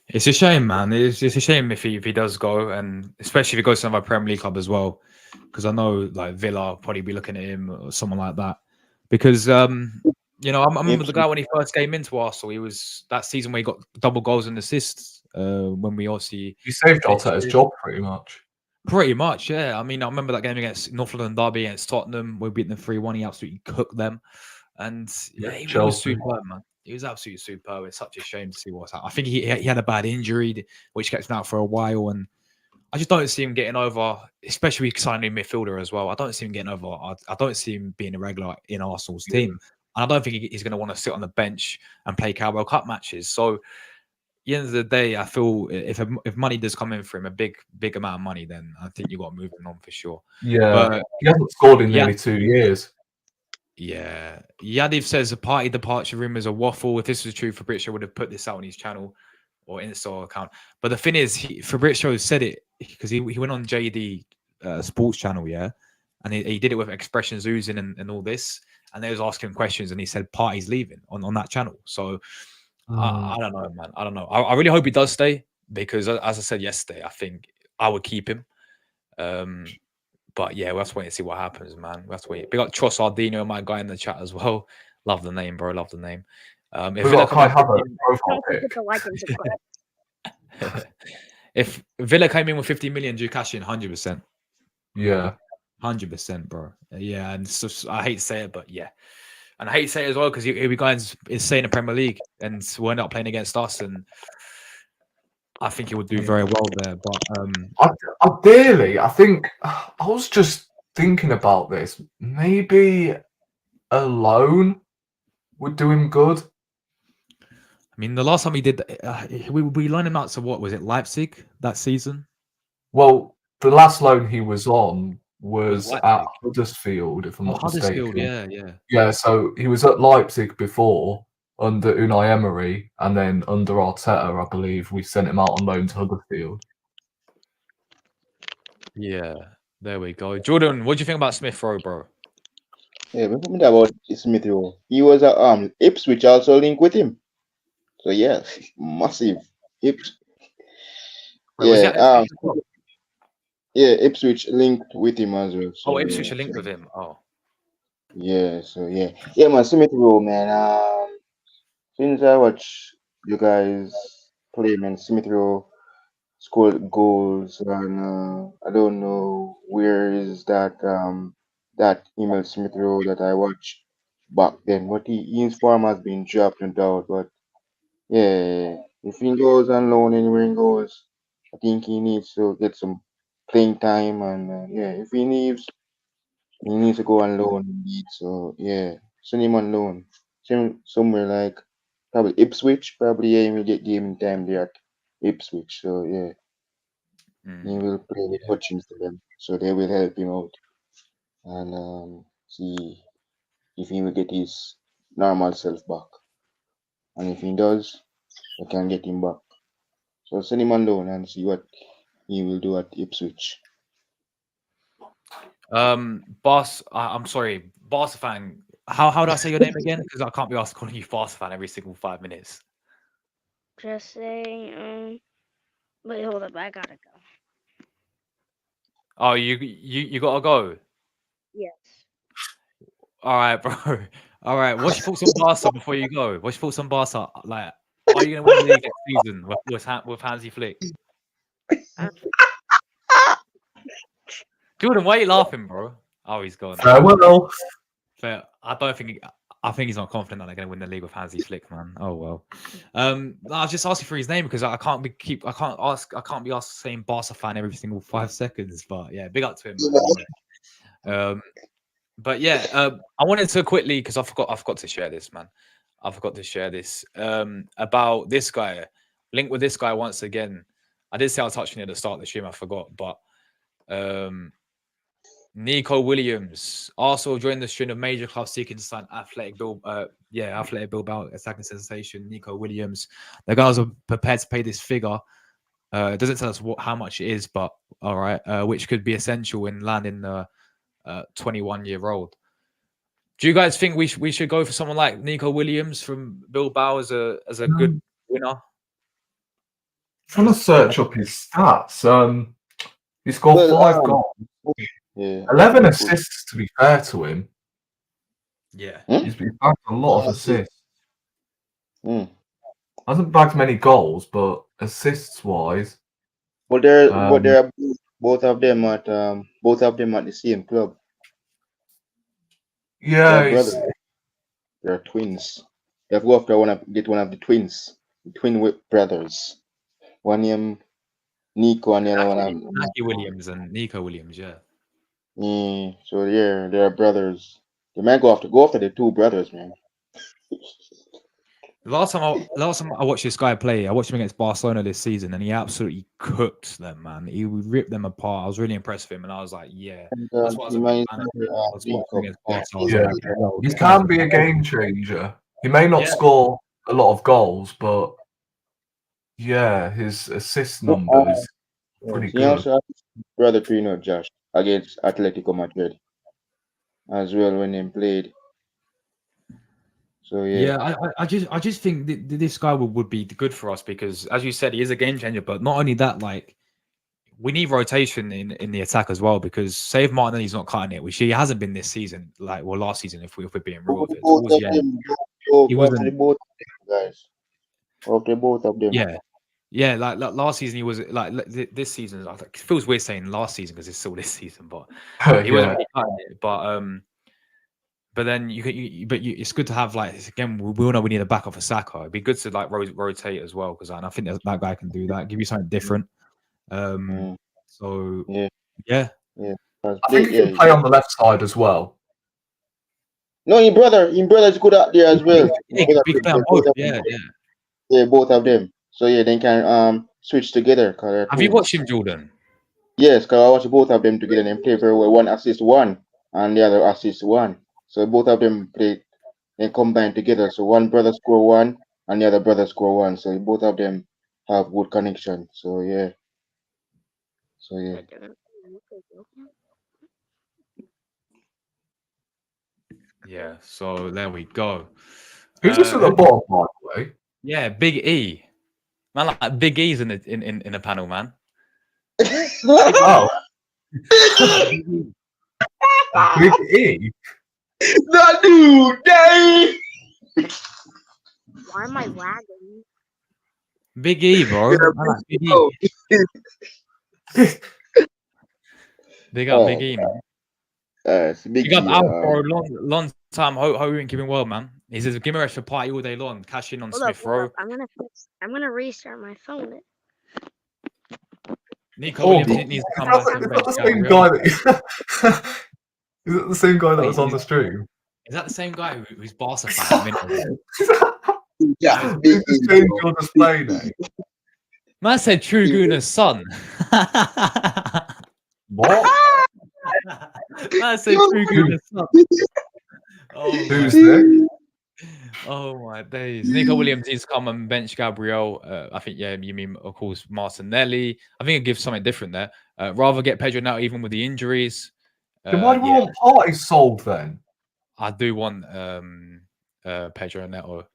It's a shame, man. It's a shame if he does go, and especially if he goes to another Premier League club as well, because I know like Villa probably be looking at him or someone like that. Because you know, I remember the guy when he first came into Arsenal. He was that season where he got double goals and assists. When we obviously He saved Arteta's job pretty much. Pretty much, yeah. I mean, I remember that game against North London Derby against Tottenham. We beat them 3-1. He absolutely cooked them, and yeah, he was Chelsea. superb, man. He was absolutely superb. It's such a shame to see what's happening. I think he had a bad injury, which kept him out for a while, and I just don't see him getting over, especially signing a midfielder as well. I don't see him getting over. I don't see him being a regular in Arsenal's team. And I don't think he's going to want to sit on the bench and play Carabao Cup matches. So, at the end of the day, I feel if money does come in for him, a big amount of money, then I think you got to move him on for sure. Yeah, But he hasn't scored in nearly 2 years. Yeah, Yadiv says a party departure rumors are waffle. If this was true, Fabrizio would have put this out on his channel or Insta account. But the thing is, Fabrizio said it because he went on JD Sports channel, yeah, and he did it with expressions oozing and all this, and they was asking questions, and he said party's leaving on that channel. So I don't know, man. I don't know. I really hope he does stay because, as I said yesterday, I think I would keep him. But yeah, we'll have to wait and see what happens, man. We'll have to wait. Big up Trossardino, my guy in the chat as well. Love the name, bro. Love the name. If Villa came in with 50 million, do you cash in 100%? Yeah. 100%, bro. Yeah, and so, I hate to say it, but yeah. And I hate to say it as well because here we guys is staying in the Premier League and we'll end up playing against us, and I think he would do very well there. But ideally, I think I was just thinking about this. Maybe a loan would do him good. I mean, the last time he did, we loaned him out to what was it, Leipzig that season? Well, the last loan he was on was at Huddersfield, if I'm not mistaken. Yeah. So he was at Leipzig before under Unai Emery, and then under Arteta, I believe we sent him out on loan to Huddersfield. Yeah, there we go. Jordan, what do you think about Smith Rowe, bro? Yeah, we talking about Smith Rowe. He was at Ipswich also linked with him. So yeah, massive Ipswich. Yeah, Ipswich linked with him as well. So, Ipswich linked with him. Oh. Yeah, so yeah, man, Smith Rowe, man. Since I watch you guys play, man, Smith Rowe scored goals, and I don't know where is that Emile Smith Rowe that I watched back then, but his form has been dropped, no doubt. But yeah, if he goes on loan anywhere he goes, I think he needs to get some playing time, and yeah, if he leaves, he needs to go on loan indeed. So yeah, send him on loan, somewhere like probably Ipswich. Probably yeah, he will get game time there at Ipswich. So yeah, he will play with Hutchins for them, so they will help him out and see if he will get his normal self back. And if he does, they can get him back. So send him on loan and see what he will do at Ipswich. Boss, I'm sorry, Barca fan. How do I say your name again? Because I can't be asked calling you Barca fan every single 5 minutes. Just say, wait, hold up, I gotta go. Oh, you gotta go. Yes. All right, bro. All right. What's your thoughts on Barca before you go? What's your thoughts on Barca? Like, are you gonna win the league next season with Hansi Flick? Jordan, why are you laughing, bro? Oh, he's gone. Well, fair. I think he's not confident that they're going to win the league with Hansi Flick, man. Oh well. I was just asking for his name because I can't be asked saying Barca fan every single 5 seconds. But yeah, big up to him. Man. But yeah, I wanted to quickly because I forgot to share this, man. I forgot to share this about this guy. Link with this guy once again. I did say I was touching it at the start of the stream. I forgot, but Nico Williams also joined the string of major clubs seeking to sign Athletic Bilbao attacking sensation Nico Williams. The guys are prepared to pay this figure. It doesn't tell us how much it is, but all right, which could be essential in landing the 21-year-old. Do you guys think we should go for someone like Nico Williams from Bilbao as a good winner? Trying to search up his stats. He scored 5 goals, Yeah. 11 assists. To be fair to him, Yeah. he's bagged a lot of assists. Mm. Hasn't bagged many goals, but assists wise, But they're both of them at the same club. yeah, They're he's, brothers. They're twins. You have to go after get one of the twins, the twin brothers. One name Nico and the other one. Naki Williams and Nico Williams, yeah. So yeah, they're brothers. They might go after the two brothers, man. Last time I watched this guy play, I watched him against Barcelona this season, and he absolutely cooked them, man. He ripped them apart. I was really impressed with him, and I was like, yeah, And, that's what I was a big fan of. I was watching against Barca. I was Yeah. like, yo, he this guy's can be a game changer. He may not score a lot of goals, but yeah, his assist number is pretty He good. also has his brother Trino Josh against Atletico Madrid as well when they played. So yeah. I just think this guy would be good for us because, as you said, he is a game changer. But not only that, like we need rotation in the attack as well because say if Martinelli's not cutting it, which he hasn't been this season, like last season, if we're being real with it. He wasn't. Both of them guys. Okay, both of them. Yeah, like last season he was like this season. I think it feels weird saying last season because it's still this season, but he wasn't really cutting it. But then it's good to have like again. We all know we need a backup for Saka. It'd be good to like rotate as well because I think that guy can do that. Give you something different. So yeah. I think he can play on the left side as well. No, your brother's good out there as well. Yeah, both of them. So yeah, they can switch together. Have you watched him, Jordan? Yes, because I watched both of them together and play very well. One assist one, and the other assist one. So both of them play and combine together. So one brother score one, and the other brother score one. So both of them have good connection. So yeah. Yeah. So there we go. Who's this at the bottom, by the way? Yeah, Big E. Man, like Big E's in the panel, man. Oh. Big E? That dude, Dave! Why am I lagging? Big E, bro. Big E. Big up Big E, man. Big up Al for a long time. Hope you're in keeping well, man. He says Guimaraes for party all day long. Cash in on Smith Rowe. I'm gonna restart my phone. Nico Williams needs to come back. The same guy is it the same guy that was on the stream? Is that the same guy who's Barca fan? Yeah, Who's just changed your display name? Man said True Gooner's son. What? Man said True Gooner's son. Who's this? Oh my days. Nico Williams needs to come and bench Gabriel. I think, yeah, you mean, of course, Martinelli. I think it gives something different there. Rather get Pedro now, even with the injuries. Then why do we want Partey sold then? I do want Pedro Neto.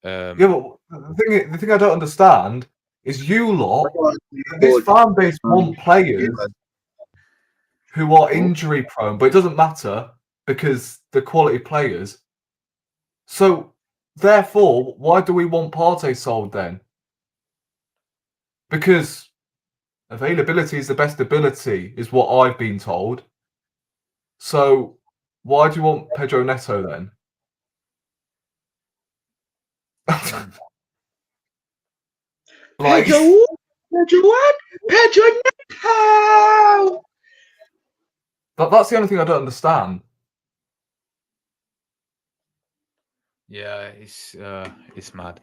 Yeah, but the thing I don't understand is you lot, this fan base want players who are injury prone, but it doesn't matter because they're quality players. So, therefore, why do we want Partey sold then? Because availability is the best ability, is what I've been told. So, why do you want Pedro Neto then? Like, Pedro what? Pedro Neto! That's the only thing I don't understand. Yeah, it's mad.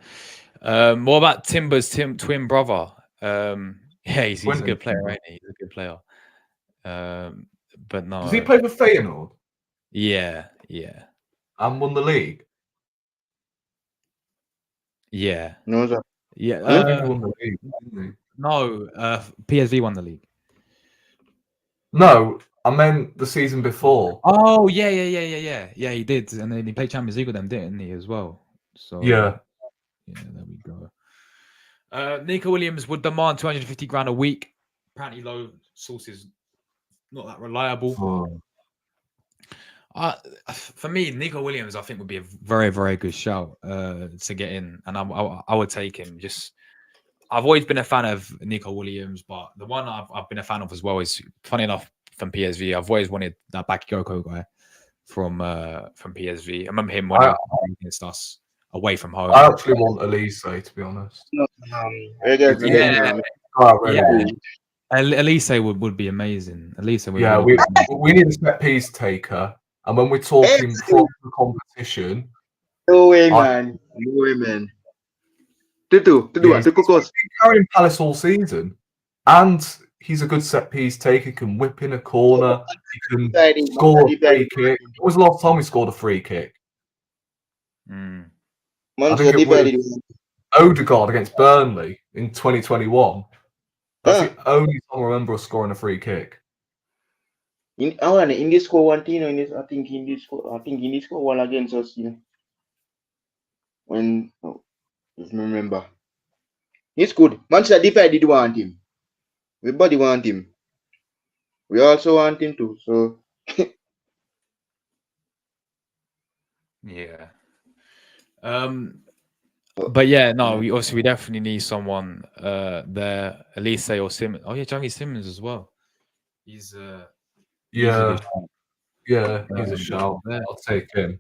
What about Timber's twin brother? Yeah, he's a good player, right? He's a good player. But no. Does he play for Feyenoord? Yeah. And won the league? Yeah. No, sir. Yeah. I don't think he won the league, didn't he? No, PSV won the league. No, I meant the season before. Oh yeah. He did, and then he played Champions League with them, didn't he, as well? So Yeah. yeah, there we go. Nico Williams would demand 250 grand a week. Apparently, low sources not that reliable. Oh. For me, Nico Williams, I think would be a very, very good shout to get in, and I would take him. I've always been a fan of Nico Williams, but the one I've been a fan of as well is, funny enough, from PSV. I've always wanted that Bakayoko guy from PSV. I remember him when he was against us away from home. I actually want Elise, to be honest. Yeah. Oh, really? Elise would be amazing. Elise would Yeah, be we need a set piece taker, and when we're talking proper competition, No way, man. No way, man. To he's carrying Palace all season, and he's a good set piece taker. He can whip in a corner. He can score a free kick. When was the last time we scored a free kick? I think it was Odegaard against Burnley in 2021. That's the only time I remember us scoring a free kick. In this score one thing, I think in this score one against us, when if I remember. He's good. Manchester did want him. Everybody want him. We also want him too. So yeah. But yeah, no, we definitely need someone there. Elise or Simmons. Oh yeah, Jamie Simmons as well. He's a good Yeah, he's a shout. I'll take him.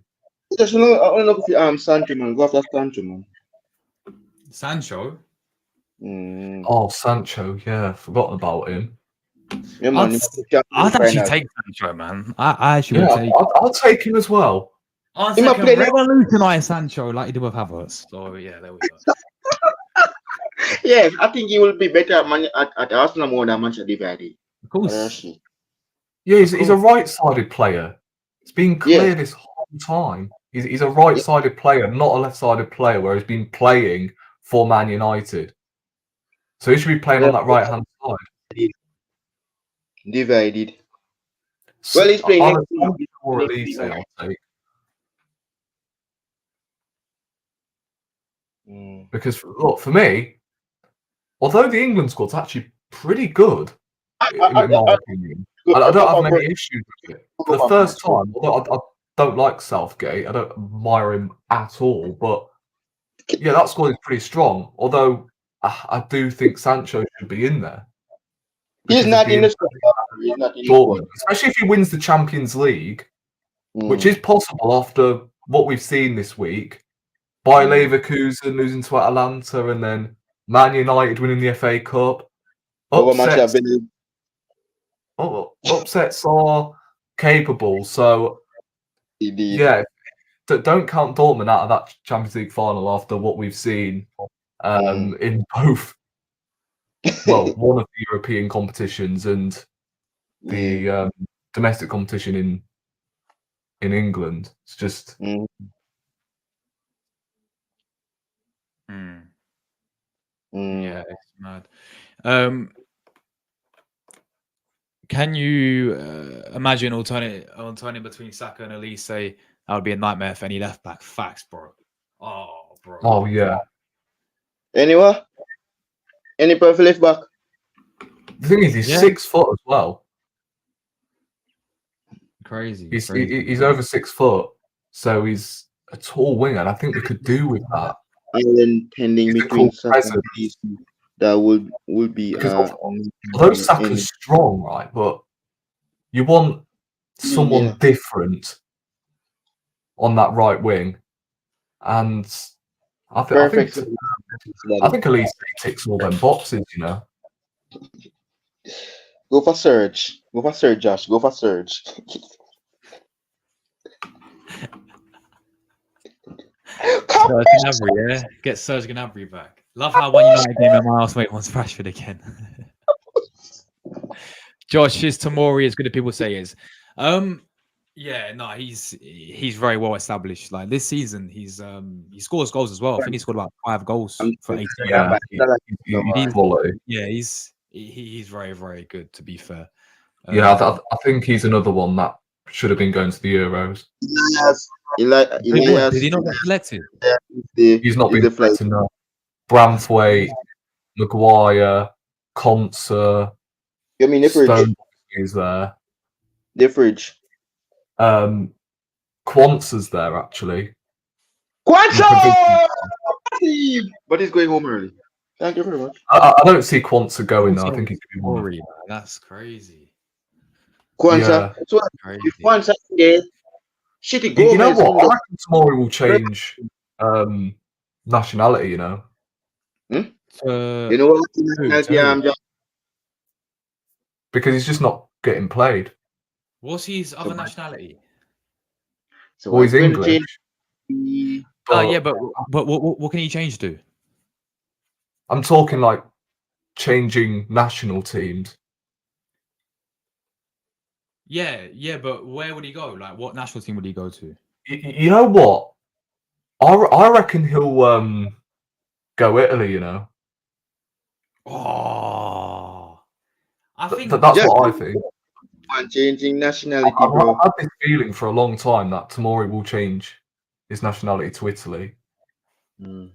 just I want to look for Sancho, man. Go after Sancho, man. Sancho. Oh, Sancho, yeah, forgotten about him. Yeah, man. I'd actually take Sancho, man. I actually would take. I'll take him as well. I'll take him. Revolutionize Sancho like he did with Havertz. So yeah, there we go. Yeah, I think he will be better at Arsenal more than Manchester United. Of course. Yeah, he's a right-sided player. It's been clear this whole time. He's a right-sided player, not a left-sided player, where he's been playing for Man United. So he should be playing on that right-hand side. Divided. Well, he's playing next week. I'll take. Because look, for me, although the England squad's actually pretty good, in my opinion, I don't have many issues with it. For the first time, although I don't like Southgate, I don't admire him at all, but yeah, that squad is pretty strong. Although I do think Sancho should be in there. He's not in the squad. Especially if he wins the Champions League, which is possible after what we've seen this week. By Leverkusen losing to Atalanta, and then Man United winning the FA Cup. Upsets are capable. So, yeah, don't count Dortmund out of that Champions League final after what we've seen in both, one of the European competitions and the domestic competition in England. It's just... Yeah, it's mad. Can you imagine alternating between Saka and Elise? That would be a nightmare for any left back. Facts, bro. Oh, bro. Oh, yeah. Anyway, any perfect left back? The thing is, he's 6 foot as well. Crazy. He's over 6 foot, so he's a tall winger, and I think we could do with that. And then pending between Saka and Elise, that would be. Although Saka's strong, right? But you want someone different on that right wing, and I think Elise ticks all them boxes. Go for Serge. Go for Serge, Josh. Go for Serge. Serge Gnabry, yeah? Get Serge Gnabry back. Love how one United game at my housemate wants Rashford again. Josh, is Tomori as good as people say he is? Yeah, no, he's very well established. Like this season, he scores goals as well. I think he scored about 5 goals for 18. Yeah, He's very, very good, to be fair. Yeah, I think he's another one that should have been going to the Euros. Elias, Did he not get selected? He's not is been the flight. selected now. Branthwaite, Maguire, Conser, You mean the fridge? Stone is there. The fridge. Quanser's there actually. Quancho! But he's going home early. Thank you very much. I don't see Quanser going though. I think he could be one. Sorry, man. That's crazy. Kwanzaa. Yeah. So Crazy. if Kwanzaa there, shitty Gomez. You know what? I from reckon tomorrow will change nationality. You know, you know what? Who? I'm just because he's just not getting played. What's his other nationality? so Well, he's I'm gonna English. change the- Oh yeah, but what can he change to? I'm talking like changing national teams. Yeah, but where would he go? Like, what national team would he go to? You know what? I reckon he'll go Italy. You know, Oh, I think that's Yeah. what I think. I'm changing nationality, I've bro. had this feeling for a long time that Tomori will change his nationality to Italy. Mm.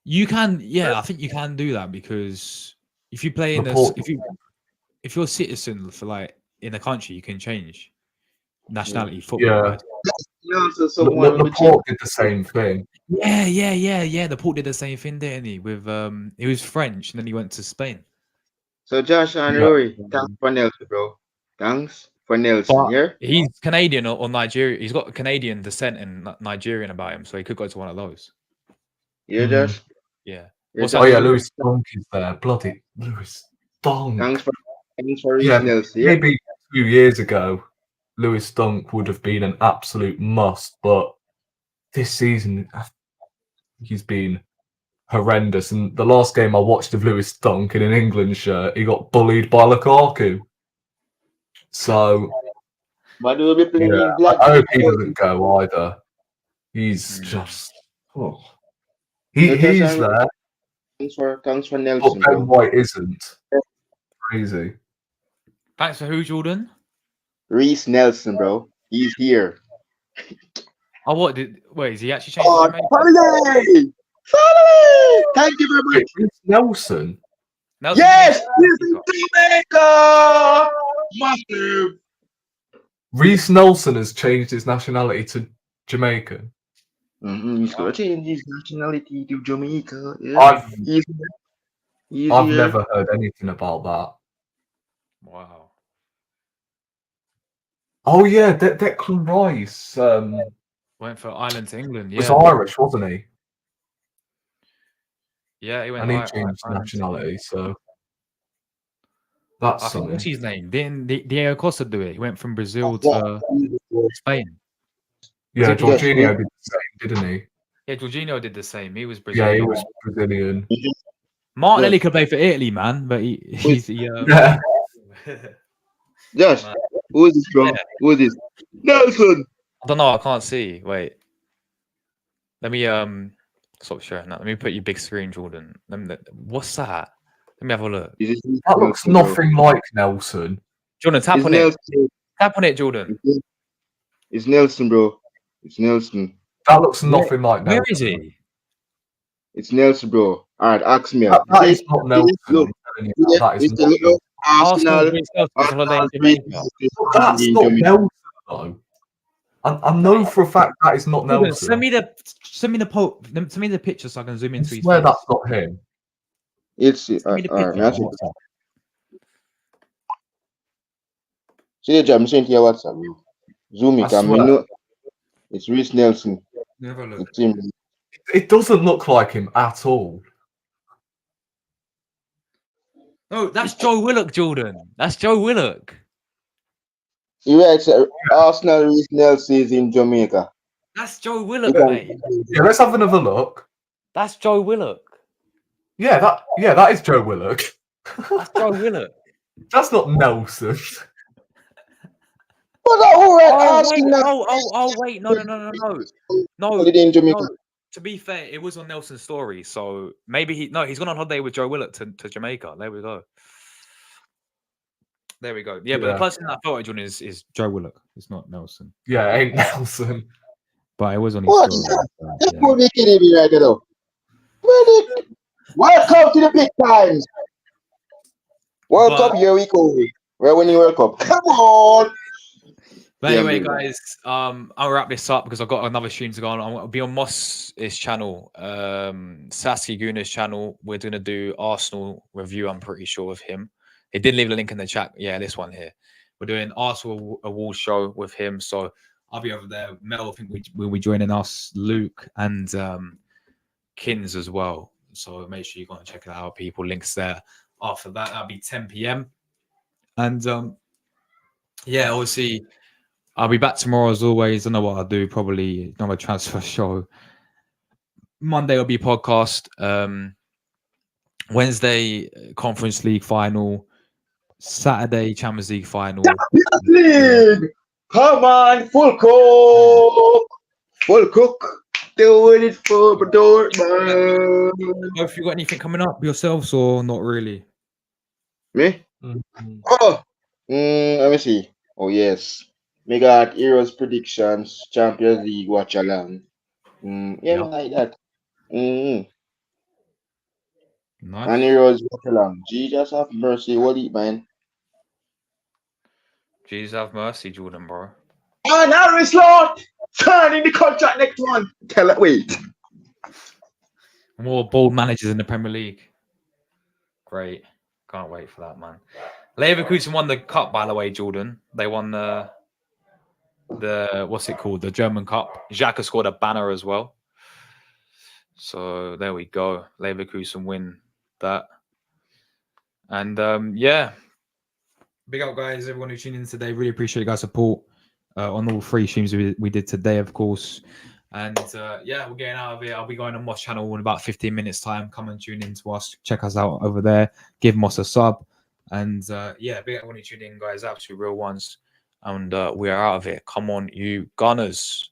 you can. Yeah, I think you can do that because if you play in this, Laporte- if you're a citizen for like in a country, you can change nationality football. Yeah. Right? No, so someone will change. Laporte did the same thing. Yeah. The Port did the same thing, didn't he? With he was French and then he went to Spain. So Josh and Yeah. Rory, thanks for Nelson, bro. Thanks for Nelson. But Yeah. he's Canadian or Nigerian. He's got Canadian descent and Nigerian about him, so he could go to one of those. Yeah, Mm. Josh. Yeah. Yeah, What's Josh. Oh yeah, that? Lewis Dunk is there. Bloody Lewis Dunk. Thanks for Reece Yeah, Nelson. Yeah. maybe 2 years ago, Lewis Dunk would have been an absolute must, but this season he's been horrendous. And the last game I watched of Lewis Dunk in an England shirt, he got bullied by Lukaku. So But we'll be playing yeah, black. I hope he doesn't go either. He's just he's there, Thanks for but Nelson, Ben bro. White isn't. Crazy. Thanks for who, Jordan? Reece Nelson, bro. He's here. Oh, what did? Wait, is he actually changed? Oh, his name? Foley! Foley! Thank you very much. Wait, Reece Nelson. Nelson Yes! changed- This is Jamaica! Massive! Reece Nelson has changed his nationality to Jamaican. He's gonna change his nationality to Jamaica. Yeah. I've He's I've here. never heard anything about that. Wow. Oh yeah, Declan Rice Went for Ireland to England. was Yeah. Irish, wasn't he? Yeah, he went. And he Ireland changed to nationality, so England. that's I think what's something. his name? Didn't Diego Costa do it? He went from Brazil to Spain. Yeah, it Jorginho did the same, didn't he? Yeah, Jorginho did the same. He was Yeah, Brazilian. he was Brazilian. Martinelli could play for Italy, man, but he's Yeah. Josh, Man. who is this, bro? Yeah. Who is this? Nelson! I don't know. I can't see. Wait. Let me stop sharing that. Let me put you big screen, Jordan. What's that? Let me have a look. Is this That looks Nelson, bro? nothing like Nelson. Jordan, tap It's on it. Nelson. Tap on it, Jordan. It's Nelson, bro. It's Nelson. That looks nothing like Nelson. Where is he? It's Nelson, bro. Alright, ask me. That is not Nelson. Look, I'm telling you that is it's not the little Nelson. Arsenal. Arsenal That's not Nelson, though. I know for a fact that is not Jordan, Nelson. send me the picture so I can zoom into I his swear face. that's not him. It's Send me the alright. picture. See the job, I'm saying to your WhatsApp, bro. Zoom I it, I swear. know it's Reece Nelson. Never look. It's him. It doesn't look like him at all. No, that's Joe Willock, Jordan. That's Joe Willock. He writes Arsenal Reece Nelson is in Jamaica. That's Joe Willock, Yeah. mate. Yeah, let's have another look. That's Joe Willock. Yeah, that is Joe Willock. That's Joe Willock. That's not Nelson. Wait. No. In Jamaica. To be fair, it was on Nelson's story, so maybe he's gone on holiday with Joe Willock to Jamaica. There we go. There we go. Yeah, but the person in that photo, Jordan, is Joe Willock. It's not Nelson. Yeah, ain't Nelson. But it was on his What? story. That's what they kidding me right now. Welcome to the big times. World Cup, here we go. We're winning World Cup. Come on. But anyway, guys, I'll wrap this up because I've got another stream to go on. I'm going to be on Moss's channel, Sasky Guna's channel. We're going to do Arsenal review, I'm pretty sure, with him. He did leave a link in the chat. Yeah, this one here. We're doing Arsenal Awards show with him. So I'll be over there. Mel, I think will be joining us, Luke, and Kins as well. So make sure you go and check it out, people. Links there. After that, that'll be 10 p.m. And yeah, obviously, I'll be back tomorrow as always. I know what I'll do. Probably another transfer show. Monday will be podcast. Wednesday, Conference League final. Saturday, Champions League final. Champions League! Come on, full cook! Full cook! Doing it for Dortmund! Have you got anything coming up yourselves or not really? Me? Oh! Let me see. Oh, yes. We got Heroes predictions, Champions League watch along. Yeah, like that. Nice. And Heroes watch along. Jesus have mercy, what it, man? Jesus have mercy, Jordan, bro. And Harris Lord! Signing the contract next month. Tell it, wait. More bold managers in the Premier League. Great. Can't wait for that, man. Leverkusen won the cup, by the way, Jordan. They won the what's it called? The German Cup. Xhaka scored a banner as well. So there we go. Leverkusen win that. And yeah. Big up, guys. Everyone who tuned in today. Really appreciate you guys' support on all 3 streams we did today, of course. And yeah, we're getting out of here. I'll be going on Moss channel in about 15 minutes time. Come and tune in to us. Check us out over there. Give Moss a sub. And yeah, big up when you tune in, guys. Absolute real ones. And we are out of here. Come on, you Gunners.